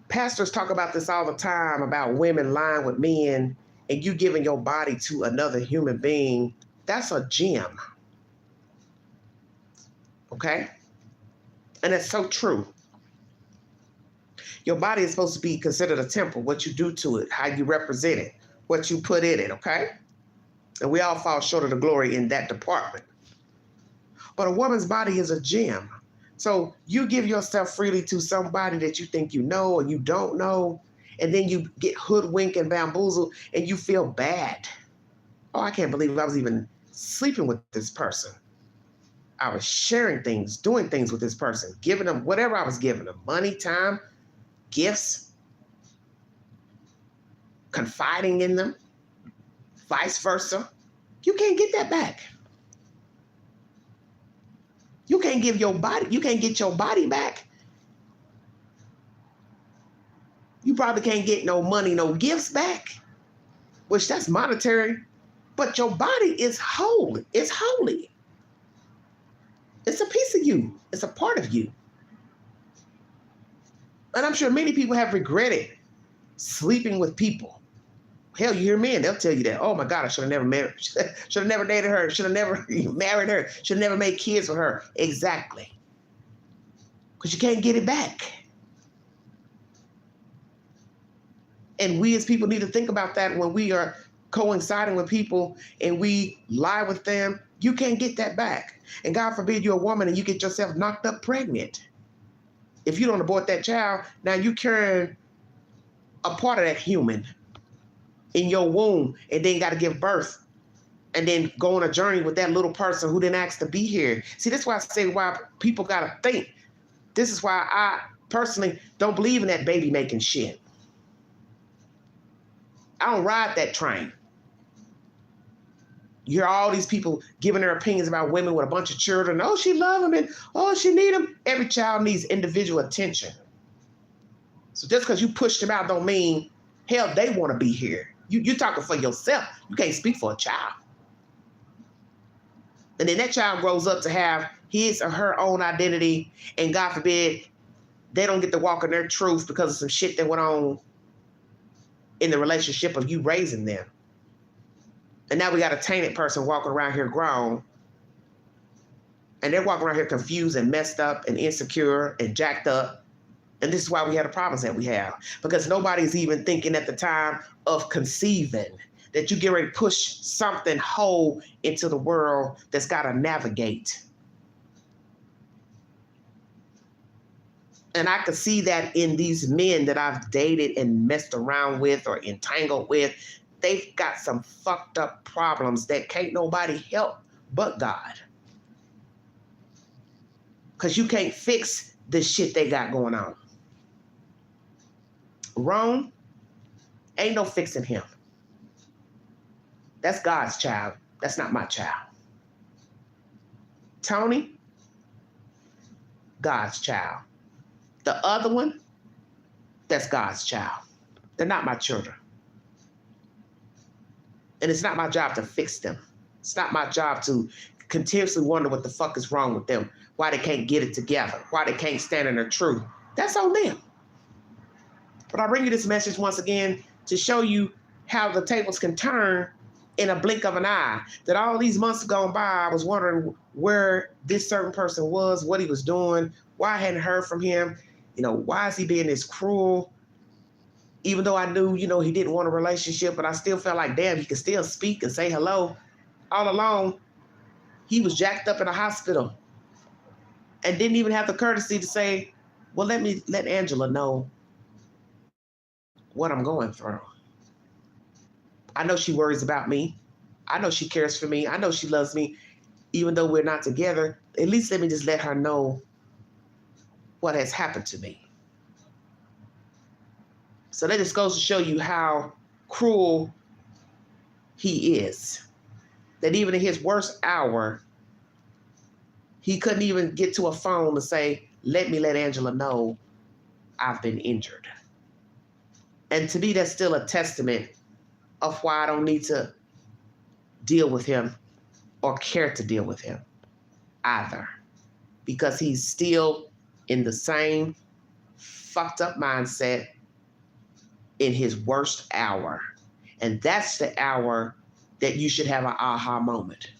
Pastors talk about this all the time, about women lying with men and you giving your body to another human being. That's a gem. Okay? And it's so true. Your body is supposed to be considered a temple, what you do to it, how you represent it, what you put in it, okay? And we all fall short of the glory in that department. But a woman's body is a gem. So you give yourself freely to somebody that you think you know or you don't know, and then you get hoodwinked and bamboozled and you feel bad. Oh, I can't believe I was even sleeping with this person. I was sharing things, doing things with this person, giving them whatever I was giving them, money, time, gifts, confiding in them, vice versa. You can't get that back. You can't get your body back. You probably can't get no money, no gifts back, which that's monetary, but your body is whole. It's holy. It's a piece of you. It's a part of you. And I'm sure many people have regretted sleeping with people. Hell, you hear men, they'll tell you that. Oh my God, I should have never married, should have never dated her, should have never married her, should have never made kids with her. Exactly. Because you can't get it back. And we as people need to think about that when we are coinciding with people and we lie with them. You can't get that back. And God forbid you're a woman and you get yourself knocked up pregnant. If you don't abort that child, now you're carrying a part of that human in your womb and then got to give birth and then go on a journey with that little person who didn't ask to be here. See, that's why I say why people got to think. This is why I personally don't believe in that baby making shit. I don't ride that train. You hear all these people giving their opinions about women with a bunch of children. Oh, she love them and oh, she need them. Every child needs individual attention. So just because you push them out don't mean, hell, they want to be here. You're talking for yourself. You can't speak for a child. And then that child grows up to have his or her own identity, and God forbid, they don't get to walk in their truth because of some shit that went on in the relationship of you raising them. And now we got a tainted person walking around here grown, and they're walking around here confused and messed up and insecure and jacked up. And this is why we have the problems that we have, because nobody's even thinking at the time of conceiving that you get ready to push something whole into the world that's got to navigate. And I could see that in these men that I've dated and messed around with or entangled with. They've got some fucked up problems that can't nobody help but God. Because you can't fix the shit they got going on. Rome, ain't no fixing him. That's God's child. That's not my child. Tony, God's child. The other one, that's God's child. They're not my children. And it's not my job to fix them. It's not my job to continuously wonder what the fuck is wrong with them, why they can't get it together, why they can't stand in their truth. That's on them. But I bring you this message once again to show you how the tables can turn in a blink of an eye. That all these months gone by, I was wondering where this certain person was, what he was doing, why I hadn't heard from him. Why is he being this cruel? Even though I knew, he didn't want a relationship, but I still felt like, damn, he could still speak and say hello. All along, he was jacked up in a hospital and didn't even have the courtesy to say, well, let Angela know what I'm going through. I know she worries about me. I know she cares for me. I know she loves me. Even though we're not together, at least let me just let her know what has happened to me. So that just goes to show you how cruel he is. That even in his worst hour, he couldn't even get to a phone to say, let Angela know I've been injured. And to me, that's still a testament of why I don't need to deal with him or care to deal with him either. Because he's still in the same fucked up mindset in his worst hour. And that's the hour that you should have an aha moment.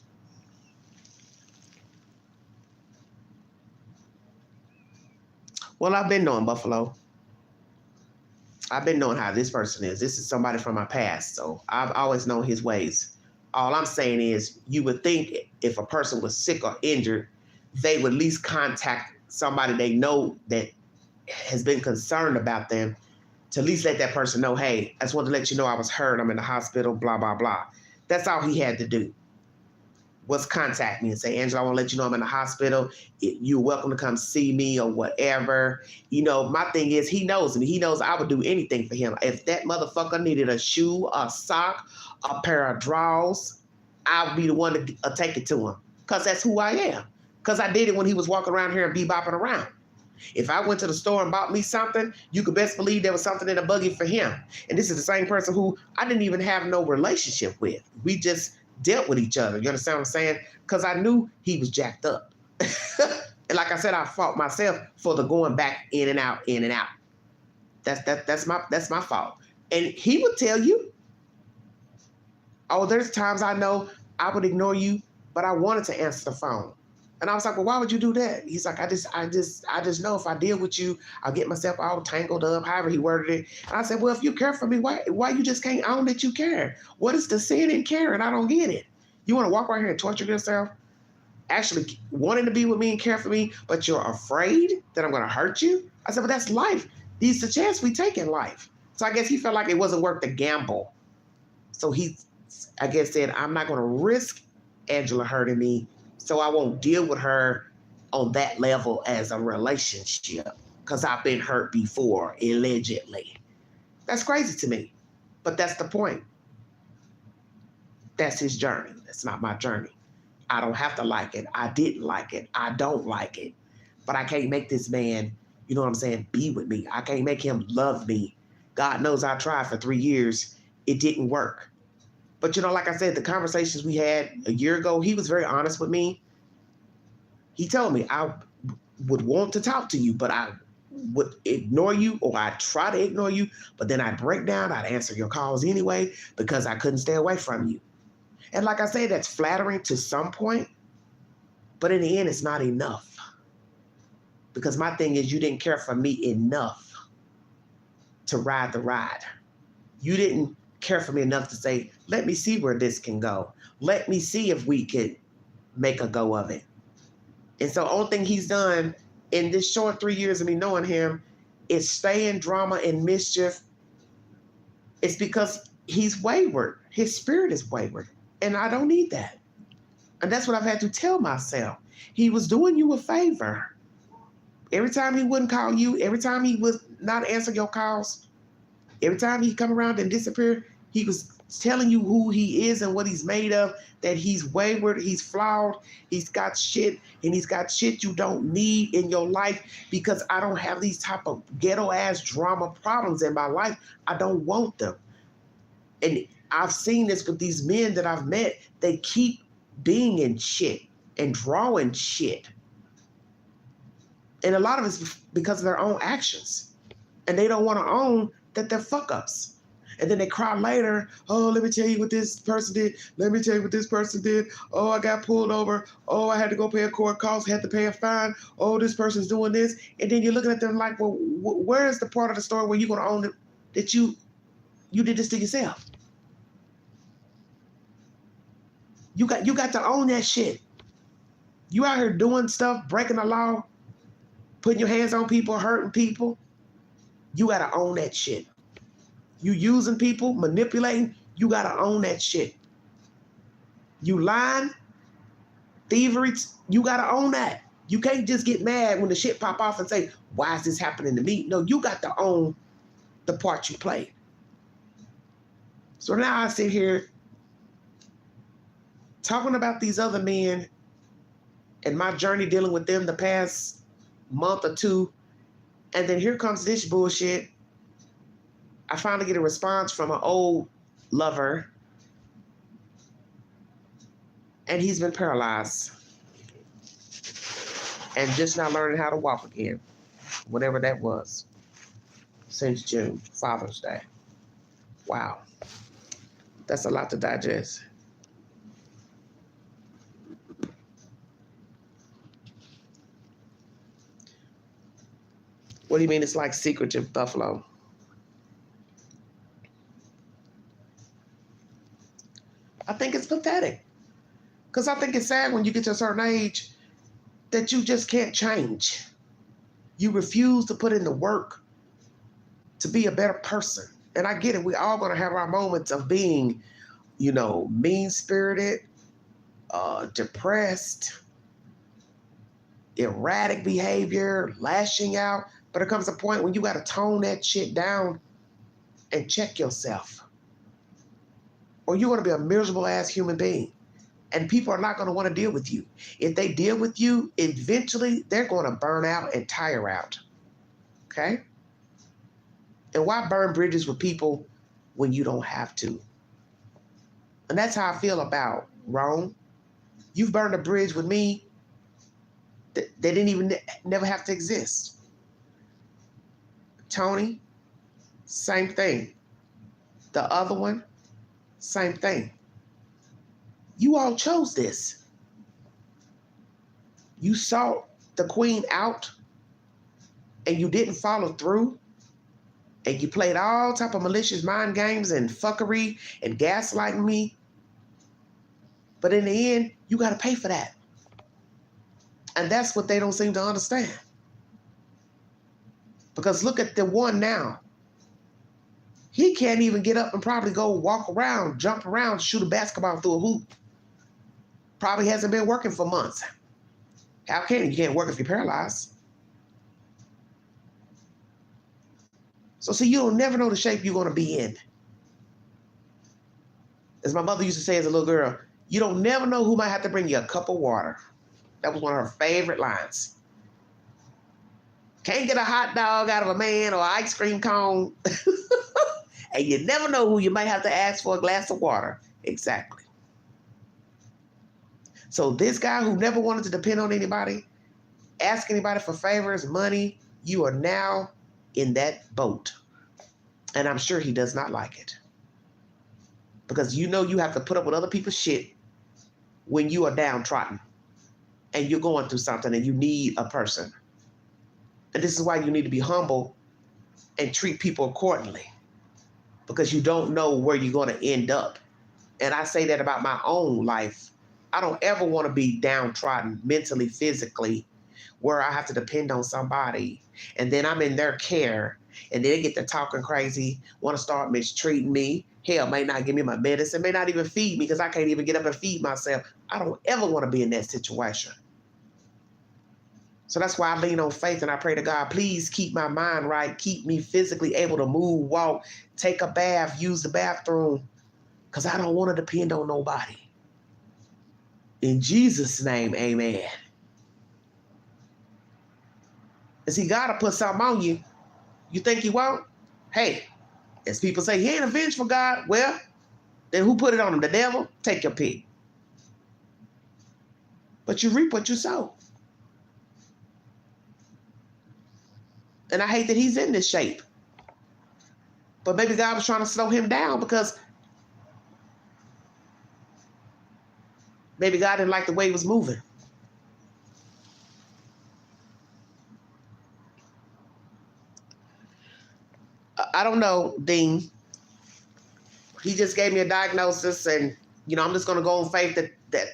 Well, I've been knowing Buffalo. I've been knowing how this person is. This is somebody from my past, so I've always known his ways. All I'm saying is, you would think if a person was sick or injured, they would at least contact somebody they know that has been concerned about them, to at least let that person know, hey, I just wanted to let you know I was hurt. I'm in the hospital, blah, blah, blah. That's all he had to do, was contact me and say, Angela, I want to let you know I'm in the hospital. You're welcome to come see me or whatever. My thing is, he knows me. He knows I would do anything for him. If that motherfucker needed a shoe, a sock, a pair of drawers, I would be the one to take it to him, because that's who I am. Because I did it when he was walking around here and bebopping around. If I went to the store and bought me something, you could best believe there was something in the buggy for him. And this is the same person who I didn't even have no relationship with. We just dealt with each other. You understand what I'm saying? Because I knew he was jacked up. And like I said, I fought myself for the going back in and out, in and out. That's my fault. And he would tell you, oh, there's times I know I would ignore you, but I wanted to answer the phone. And I was like, well, why would you do that? He's like, I just know if I deal with you, I'll get myself all tangled up, however he worded it. And I said, well, if you care for me, why you just can't own that you care? What is the sin in caring? I don't get it. You want to walk around here and torture yourself, actually wanting to be with me and care for me, but you're afraid that I'm going to hurt you? I said, but that's life. These are the chance we take in life. So I guess he felt like it wasn't worth the gamble. So he, I guess, said, I'm not going to risk Angela hurting me, so I won't deal with her on that level as a relationship, because I've been hurt before, allegedly. That's crazy to me. But that's the point. That's his journey. That's not my journey. I don't have to like it. I didn't like it. I don't like it. But I can't make this man, you know what I'm saying, be with me. I can't make him love me. God knows I tried for 3 years. It didn't work. But, like I said, the conversations we had a year ago, he was very honest with me. He told me I would want to talk to you, but I would ignore you, or I'd try to ignore you, but then I'd break down. I'd answer your calls anyway because I couldn't stay away from you. And like I say, that's flattering to some point, but in the end, it's not enough. Because my thing is, you didn't care for me enough to ride the ride. You didn't care for me enough to say, let me see where this can go. Let me see if we could make a go of it. And so the only thing he's done in this short 3 years of me knowing him is stay in drama and mischief. It's because he's wayward. His spirit is wayward. And I don't need that. And that's what I've had to tell myself. He was doing you a favor. Every time he wouldn't call you, every time he would not answer your calls, every time he come around and disappear, he was telling you who he is and what he's made of, that he's wayward, he's flawed, he's got shit, and he's got shit you don't need in your life because I don't have these type of ghetto-ass drama problems in my life. I don't want them. And I've seen this with these men that I've met. They keep being in shit and drawing shit. And a lot of it's because of their own actions. And they don't want to own that they're fuck-ups. And then they cry later, oh, let me tell you what this person did. Let me tell you what this person did. Oh, I got pulled over. Oh, I had to go pay a court cost, had to pay a fine. Oh, this person's doing this. And then you're looking at them like, well, where is the part of the story where you're going to own it that you did this to yourself? You got to own that shit. You out here doing stuff, breaking the law, putting your hands on people, hurting people. You got to own that shit. You using people, manipulating, you got to own that shit. You lying, thievery, you got to own that. You can't just get mad when the shit pop off and say, why is this happening to me? No, you got to own the part you played. So now I sit here talking about these other men and my journey dealing with them the past month or two, and then here comes this bullshit. I finally get a response from an old lover, and he's been paralyzed and just now learning how to walk again, whatever that was, since June, Father's Day. Wow. That's a lot to digest. What do you mean it's like secretive buffalo? I think it's pathetic. Because I think it's sad when you get to a certain age that you just can't change. You refuse to put in the work to be a better person. And I get it. We all going to have our moments of being, mean-spirited, depressed, erratic behavior, lashing out. But it comes a point when you got to tone that shit down and check yourself. Or you're going to be a miserable ass human being. And people are not going to want to deal with you. If they deal with you, eventually they're going to burn out and tire out. Okay? And why burn bridges with people when you don't have to? And that's how I feel about Rome. You've burned a bridge with me that they didn't even never have to exist. Tony, same thing. The other one, same thing. You all chose this. You saw the queen out and you didn't follow through, and you played all type of malicious mind games and fuckery and gaslighting me. But in the end, you got to pay for that. And that's what they don't seem to understand. Because look at the one now. He can't even get up and probably go walk around, jump around, shoot a basketball through a hoop. Probably hasn't been working for months. How can you? You can't work if you're paralyzed. So see, you'll never know the shape you're going to be in. As my mother used to say as a little girl, you don't never know who might have to bring you a cup of water. That was one of her favorite lines. Can't get a hot dog out of a man or an ice cream cone. And you never know who you might have to ask for a glass of water. Exactly. So this guy who never wanted to depend on anybody, ask anybody for favors, money, you are now in that boat. And I'm sure he does not like it. Because you know you have to put up with other people's shit when you are downtrodden and you're going through something and you need a person. And this is why you need to be humble and treat people accordingly, because you don't know where you're going to end up. And I say that about my own life. I don't ever want to be downtrodden mentally, physically, where I have to depend on somebody and then I'm in their care and then they get to talking crazy, want to start mistreating me. Hell, may not give me my medicine, may not even feed me because I can't even get up and feed myself. I don't ever want to be in that situation. So that's why I lean on faith and I pray to God, please keep my mind right, keep me physically able to move, walk, take a bath, use the bathroom, because I don't want to depend on nobody. In Jesus' name, amen. And see, God will put something on you. You think he won't? Hey, as people say, he ain't a vengeful God. Well, then who put it on him? The devil? Take your pick. But you reap what you sow. And I hate that he's in this shape. But maybe God was trying to slow him down because maybe God didn't like the way he was moving. I don't know, Dean. He just gave me a diagnosis and, I'm just going to go on faith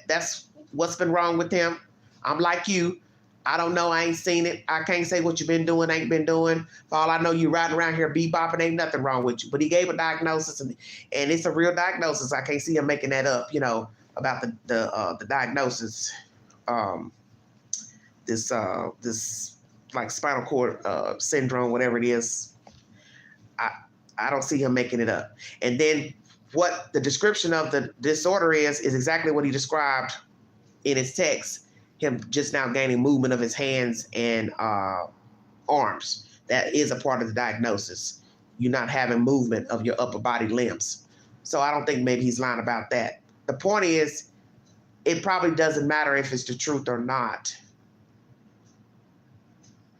that's what's been wrong with him. I'm like you. I don't know. I ain't seen it. I can't say what you've been doing, ain't been doing. For all I know, you riding around here bebopping, ain't nothing wrong with you. But he gave a diagnosis, and it's a real diagnosis. I can't see him making that up, about the diagnosis. This like spinal cord syndrome, whatever it is. I don't see him making it up. And then what the description of the disorder is exactly what he described in his text. Him just now gaining movement of his hands and arms. That is a part of the diagnosis. You're not having movement of your upper body limbs. So I don't think maybe he's lying about that. The point is, it probably doesn't matter if it's the truth or not.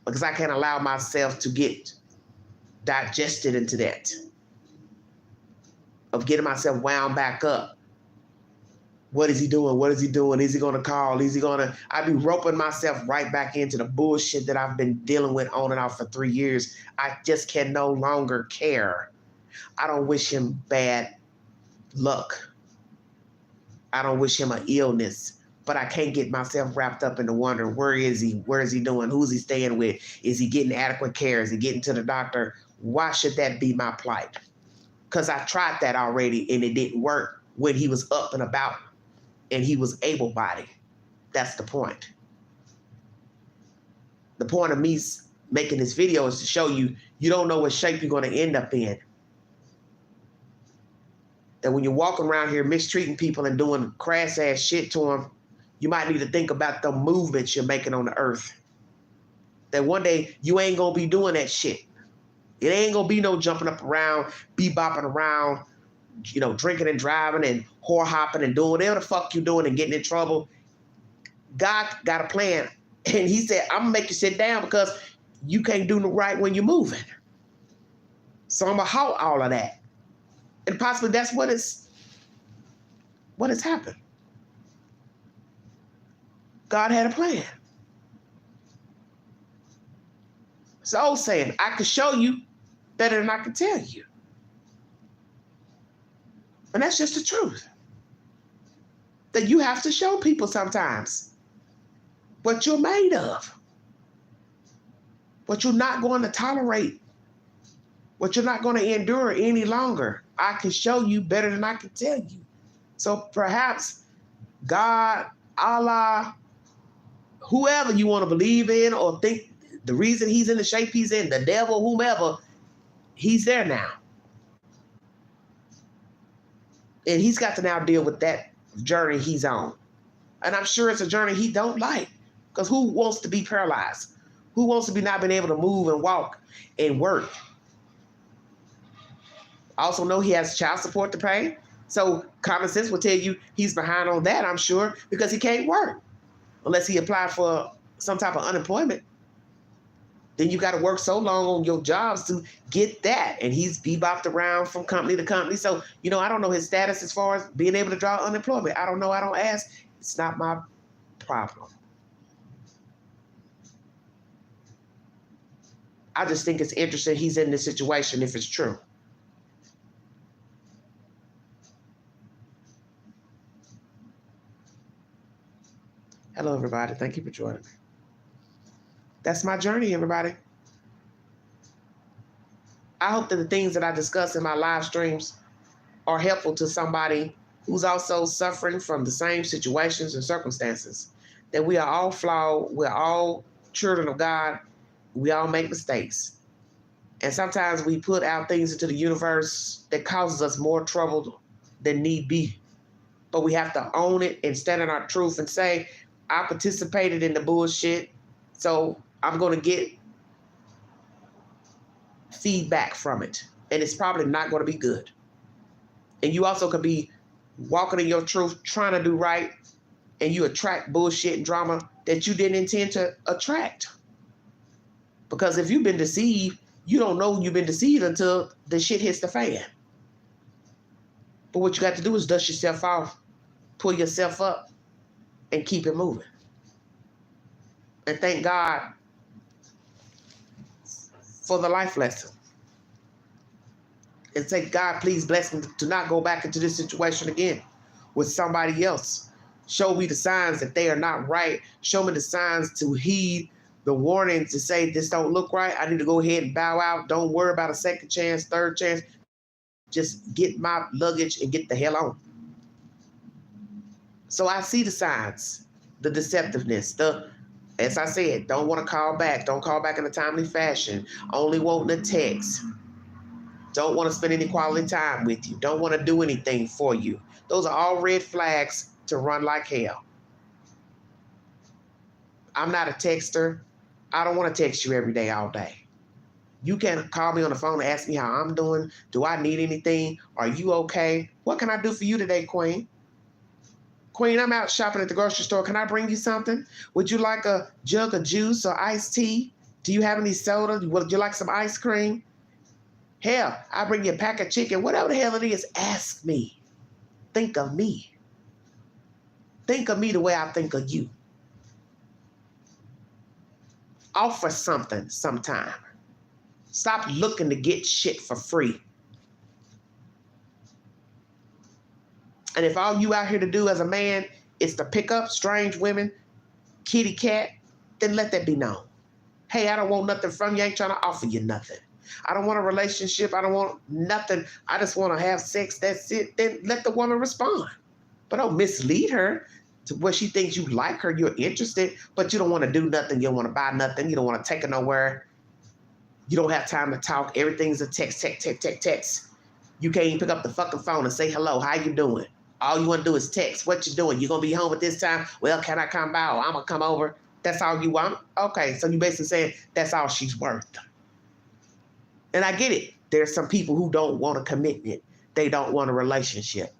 Because I can't allow myself to get digested into that. Of getting myself wound back up. What is he doing? What is he doing? Is he going to call? I'd be roping myself right back into the bullshit that I've been dealing with on and off for 3 years. I just can no longer care. I don't wish him bad luck. I don't wish him an illness, but I can't get myself wrapped up into wondering, where is he? Where is he doing? Who's he staying with? Is he getting adequate care? Is he getting to the doctor? Why should that be my plight? Because I tried that already and it didn't work when he was up and about. And he was able-bodied. That's the point. The point of me making this video is to show you, you don't know what shape you're going to end up in. That when you're walking around here mistreating people and doing crass-ass shit to them, you might need to think about the movements you're making on the earth. That one day you ain't going to be doing that shit. It ain't going to be no jumping up around, bebopping around, drinking and driving and whore hopping and doing whatever the fuck you're doing and getting in trouble. God got a plan. And he said, I'm going to make you sit down because you can't do the right when you're moving. So I'm going to halt all of that. And possibly that's what has happened. God had a plan. It's the old saying, I could show you better than I could tell you. And that's just the truth. That you have to show people sometimes what you're made of. What you're not going to tolerate. What you're not going to endure any longer. I can show you better than I can tell you. So perhaps God, Allah, whoever you want to believe in or think the reason he's in the shape he's in, the devil, whomever, he's there now. And he's got to now deal with that journey he's on. And I'm sure it's a journey he don't like. Because who wants to be paralyzed? Who wants to be not being able to move and walk and work? I also know he has child support to pay. So common sense will tell you he's behind on that, I'm sure, because he can't work unless he applied for some type of unemployment. Then you got to work so long on your jobs to get that. And he's bebopped around from company to company. So, I don't know his status as far as being able to draw unemployment. I don't know. I don't ask. It's not my problem. I just think it's interesting he's in this situation if it's true. Hello, everybody. Thank you for joining me. That's my journey, everybody. I hope that the things that I discuss in my live streams are helpful to somebody who's also suffering from the same situations and circumstances. That we are all flawed. We're all children of God. We all make mistakes. And sometimes we put out things into the universe that causes us more trouble than need be. But we have to own it and stand in our truth and say, I participated in the bullshit, so I'm going to get feedback from it. And it's probably not going to be good. And you also could be walking in your truth, trying to do right, and you attract bullshit and drama that you didn't intend to attract. Because if you've been deceived, you don't know you've been deceived until the shit hits the fan. But what you got to do is dust yourself off, pull yourself up, and keep it moving. And thank God for the life lesson. And say, God, please bless me to not go back into this situation again with somebody else. Show me the signs that they are not right. Show me the signs to heed the warning to say, this don't look right. I need to go ahead and bow out. Don't worry about a second chance, third chance. Just get my luggage and get the hell on. So I see the signs, the deceptiveness, as I said, don't want to call back. Don't call back in a timely fashion. Only wanting a text. Don't want to spend any quality time with you. Don't want to do anything for you. Those are all red flags to run like hell. I'm not a texter. I don't want to text you every day, all day. You can call me on the phone and ask me how I'm doing. Do I need anything? Are you okay? What can I do for you today, Queen? Queen, I'm out shopping at the grocery store. Can I bring you something? Would you like a jug of juice or iced tea? Do you have any soda? Would you like some ice cream? Hell, I'll bring you a pack of chicken. Whatever the hell it is, ask me. Think of me. Think of me the way I think of you. Offer something sometime. Stop looking to get shit for free. And if all you out here to do as a man is to pick up strange women, kitty cat, then let that be known. Hey, I don't want nothing from you. I ain't trying to offer you nothing. I don't want a relationship. I don't want nothing. I just want to have sex. That's it. Then let the woman respond. But don't mislead her to where she thinks you like her, you're interested, but you don't want to do nothing. You don't want to buy nothing. You don't want to take her nowhere. You don't have time to talk. Everything's a text. You can't even pick up the fucking phone and say hello. How you doing? All you want to do is text. What you doing? You going to be home at this time? Well, can I come by? I'm going to come over. That's all you want? Okay, so you basically saying that's all she's worth. And I get it. There's some people who don't want a commitment. They don't want a relationship.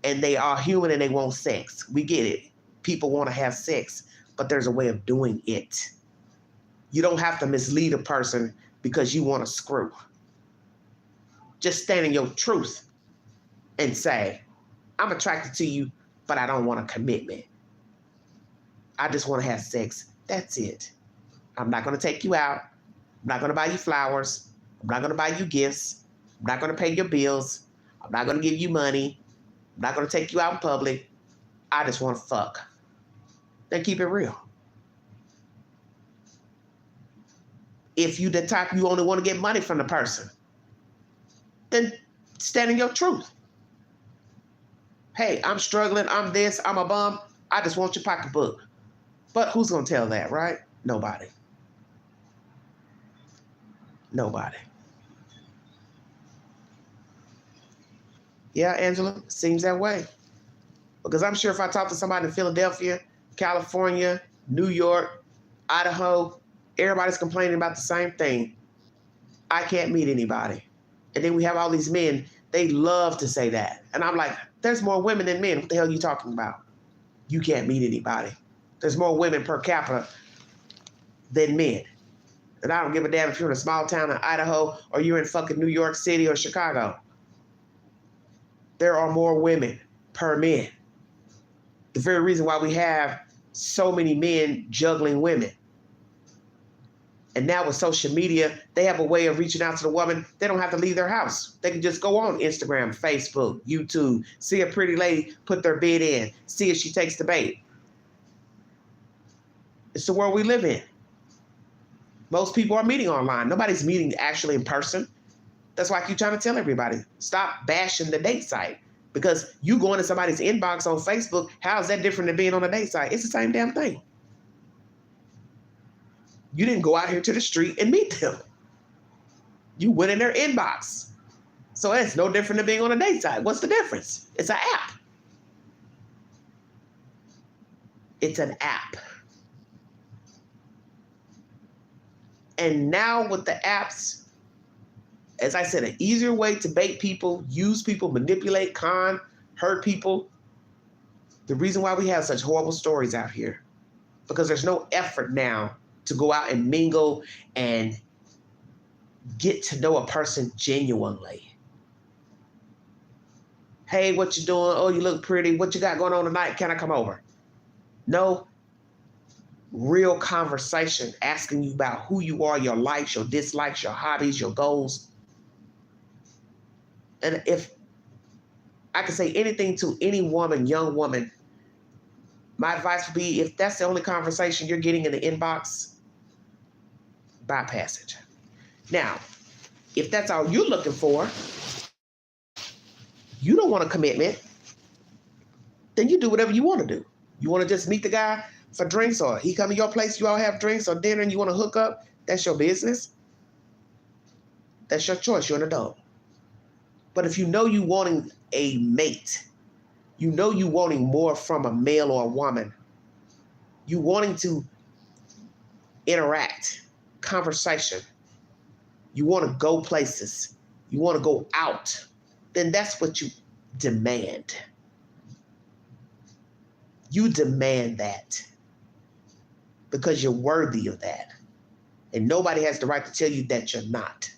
And they are human and they want sex. We get it. People want to have sex, but there's a way of doing it. You don't have to mislead a person because you want to screw. Just stand in your truth and say, I'm attracted to you, but I don't want a commitment. I just want to have sex. That's it. I'm not going to take you out. I'm not going to buy you flowers. I'm not going to buy you gifts. I'm not going to pay your bills. I'm not going to give you money. I'm not going to take you out in public. I just want to fuck. Then keep it real. If you the type you only want to get money from the person, then stand in your truth. Hey, I'm struggling. I'm this. I'm a bum. I just want your pocketbook. But who's going to tell that, right? Nobody. Nobody. Yeah, Angela, seems that way. Because I'm sure if I talk to somebody in Philadelphia, California, New York, Idaho, everybody's complaining about the same thing. I can't meet anybody. And then we have all these men, they love to say that. And I'm like, there's more women than men. What the hell are you talking about? You can't meet anybody. There's more women per capita than men. And I don't give a damn if you're in a small town in Idaho or you're in fucking New York City or Chicago. There are more women per men. The very reason why we have so many men juggling women. And now with social media, they have a way of reaching out to the woman. They don't have to leave their house. They can just go on Instagram, Facebook, YouTube, see a pretty lady, put their bid in, see if she takes the bait. It's the world we live in. Most people are meeting online. Nobody's meeting actually in person. That's why I keep trying to tell everybody, stop bashing the date site. Because you go into somebody's inbox on Facebook, how is that different than being on a date site? It's the same damn thing. You didn't go out here to the street and meet them. You went in their inbox. So it's no different than being on a date site. What's the difference? It's an app. It's an app. And now with the apps, as I said, an easier way to bait people, use people, manipulate, con, hurt people. The reason why we have such horrible stories out here, because there's no effort now to go out and mingle and get to know a person genuinely. Hey, what you doing? Oh, you look pretty. What you got going on tonight? Can I come over? No real conversation asking you about who you are, your likes, your dislikes, your hobbies, your goals. And if I could say anything to any woman, young woman, my advice would be, if that's the only conversation you're getting in the inbox, bypass it. Now, if that's all you're looking for, you don't want a commitment, then you do whatever you want to do. You want to just meet the guy for drinks, or he come to your place, you all have drinks or dinner and you want to hook up, that's your business. That's your choice. You're an adult. But if you know you wanting a mate, you know you wanting more from a male or a woman, you wanting to interact, conversation, you want to go places, you want to go out, then that's what you demand. You demand that because you're worthy of that. And nobody has the right to tell you that you're not.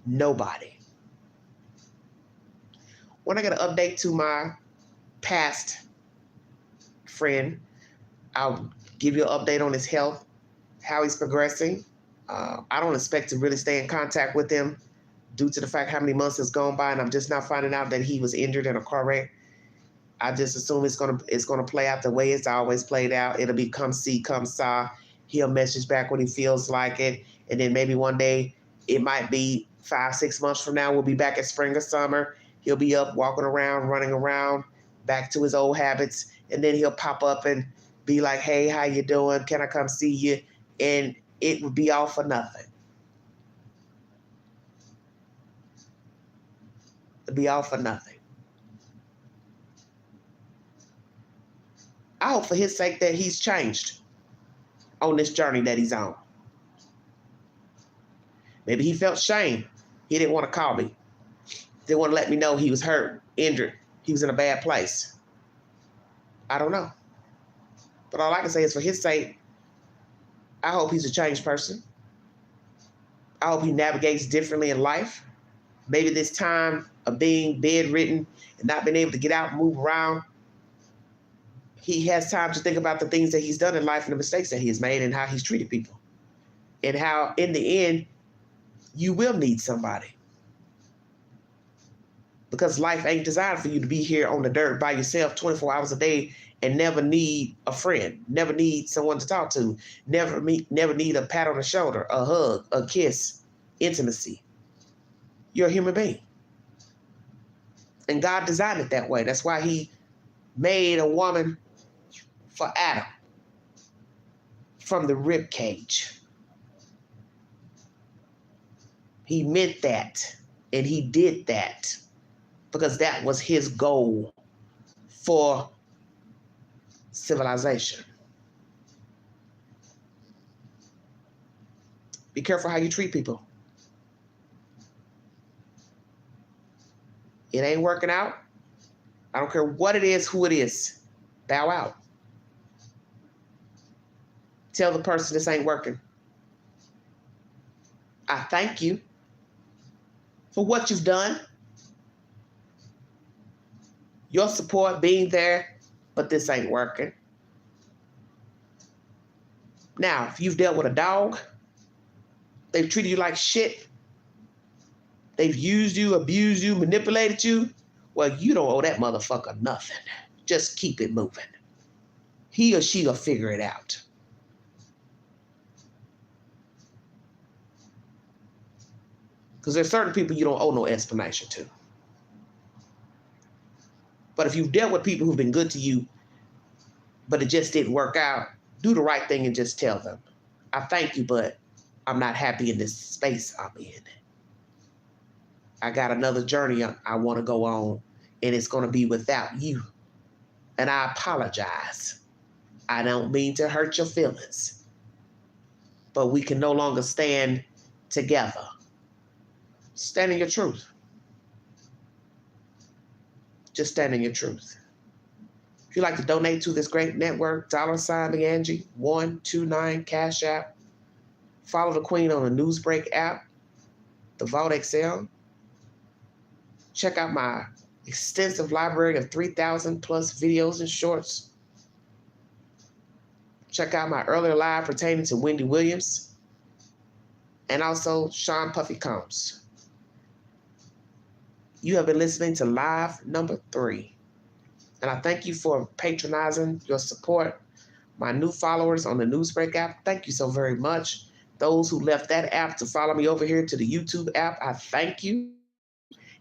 Nobody. When I get an update to my past friend, I'll give you an update on his health, how he's progressing. I don't expect to really stay in contact with him due to the fact how many months has gone by, and I'm just now finding out that he was injured in a car wreck. I just assume it's gonna play out the way it's always played out. It'll be come see, come saw. He'll message back when he feels like it, and then maybe one day, it might be 5-6 months from now, we'll be back at spring or summer. He'll be up walking around, running around, back to his old habits, and then he'll pop up and be like, "Hey, how you doing? Can I come see you?" And it would be all for nothing. It'd be all for nothing. I hope for his sake that he's changed on this journey that he's on. Maybe he felt shame. He didn't want to call me. Didn't want to let me know he was hurt, injured. He was in a bad place. I don't know. But all I can say is for his sake, I hope he's a changed person. I hope he navigates differently in life. Maybe this time of being bedridden and not being able to get out and move around, he has time to think about the things that he's done in life and the mistakes that he has made and how he's treated people. And how, in the end, you will need somebody. Because life ain't designed for you to be here on the dirt by yourself 24 hours a day and never need a friend, never need someone to talk to, never need a pat on the shoulder, a hug, a kiss, intimacy. You're a human being. And God designed it that way. That's why he made a woman for Adam from the rib cage. He meant that. And he did that because that was his goal for civilization. Be careful how you treat people. It ain't working out. I don't care what it is, who it is. Bow out. Tell the person this ain't working. I thank you for what you've done, your support, being there, but this ain't working. Now, if you've dealt with a dog, they've treated you like shit, they've used you, abused you, manipulated you, well, you don't owe that motherfucker nothing. Just keep it moving. He or she will figure it out. Because there's certain people you don't owe no explanation to. But if you've dealt with people who've been good to you, but it just didn't work out, do the right thing and just tell them, I thank you, but I'm not happy in this space I'm in. I got another journey I want to go on, and it's going to be without you. And I apologize. I don't mean to hurt your feelings, but we can no longer stand together. Stand in your truth. Just stand in your truth. If you'd like to donate to this great network, $Angie 129 Cash App. Follow the Queen on the Newsbreak app, the Vault XL. Check out my extensive library of 3,000 plus videos and shorts. Check out my earlier live pertaining to Wendy Williams and also Sean Puffy Combs. You have been listening to live number 3. And I thank you for patronizing, your support. My new followers on the Newsbreak app, thank you so very much. Those who left that app to follow me over here to the YouTube app, I thank you.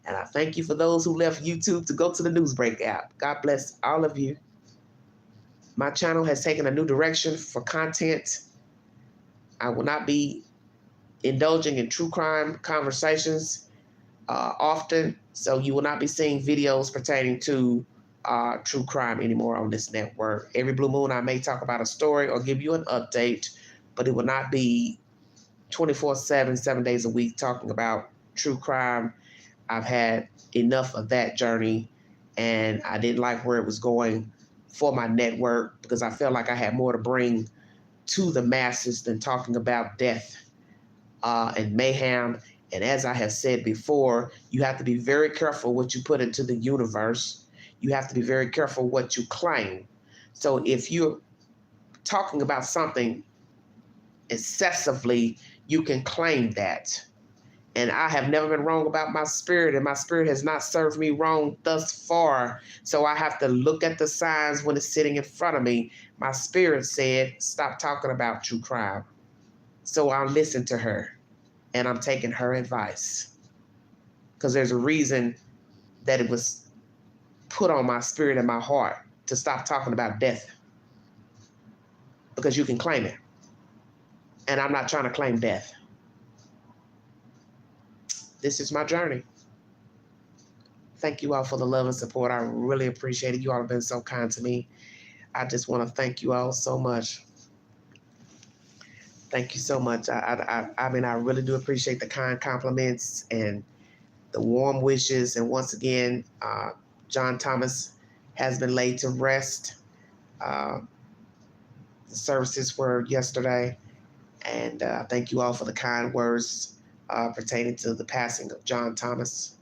And I thank you for those who left YouTube to go to the Newsbreak app. God bless all of you. My channel has taken a new direction for content. I will not be indulging in true crime conversations often, so you will not be seeing videos pertaining to true crime anymore on this network. Every blue moon, I may talk about a story or give you an update, but it will not be 24/7, 7 days a week talking about true crime. I've had enough of that journey, and I didn't like where it was going for my network because I felt like I had more to bring to the masses than talking about death and mayhem. And as I have said before, you have to be very careful what you put into the universe. You have to be very careful what you claim. So if you're talking about something excessively, you can claim that. And I have never been wrong about my spirit, and my spirit has not served me wrong thus far. So I have to look at the signs when it's sitting in front of me. My spirit said, stop talking about true crime. So I'll listen to her, and I'm taking her advice. Because there's a reason that it was put on my spirit and my heart to stop talking about death. Because you can claim it. And I'm not trying to claim death. This is my journey. Thank you all for the love and support. I really appreciate it. You all have been so kind to me. I just want to thank you all so much. Thank you so much. I mean, I really do appreciate the kind compliments and the warm wishes. And once again, John Thomas has been laid to rest. The services were yesterday. And thank you all for the kind words pertaining to the passing of John Thomas.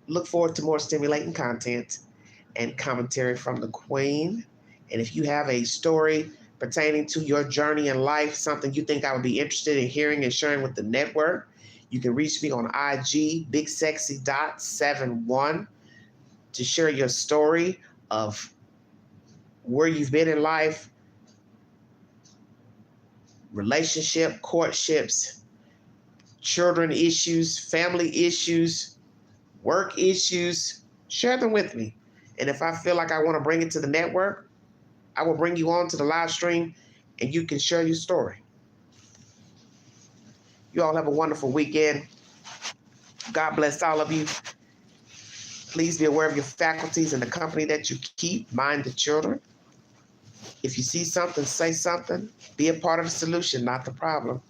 Look forward to more stimulating content and commentary from the Queen. And if you have a story pertaining to your journey in life, something you think I would be interested in hearing and sharing with the network, you can reach me on IG, bigsexy.71, to share your story of where you've been in life, relationship, courtships, children issues, family issues, work issues. Share them with me. And if I feel like I want to bring it to the network, I will bring you on to the live stream and you can share your story. You all have a wonderful weekend. God bless all of you. Please be aware of your faculties and the company that you keep. Mind the children. If you see something, say something. Be a part of the solution, not the problem.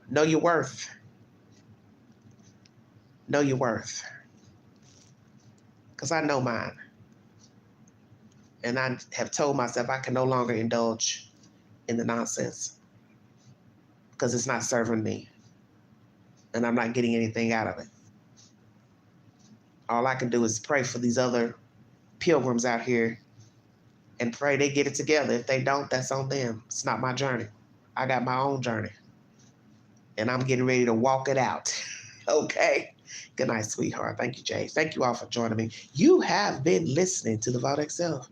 Know your worth. Know your worth. Because I know mine. And I have told myself I can no longer indulge in the nonsense because it's not serving me. And I'm not getting anything out of it. All I can do is pray for these other pilgrims out here and pray they get it together. If they don't, that's on them. It's not my journey. I got my own journey. And I'm getting ready to walk it out. Okay? Good night, sweetheart. Thank you, Jay. Thank you all for joining me. You have been listening to the Vault Excel.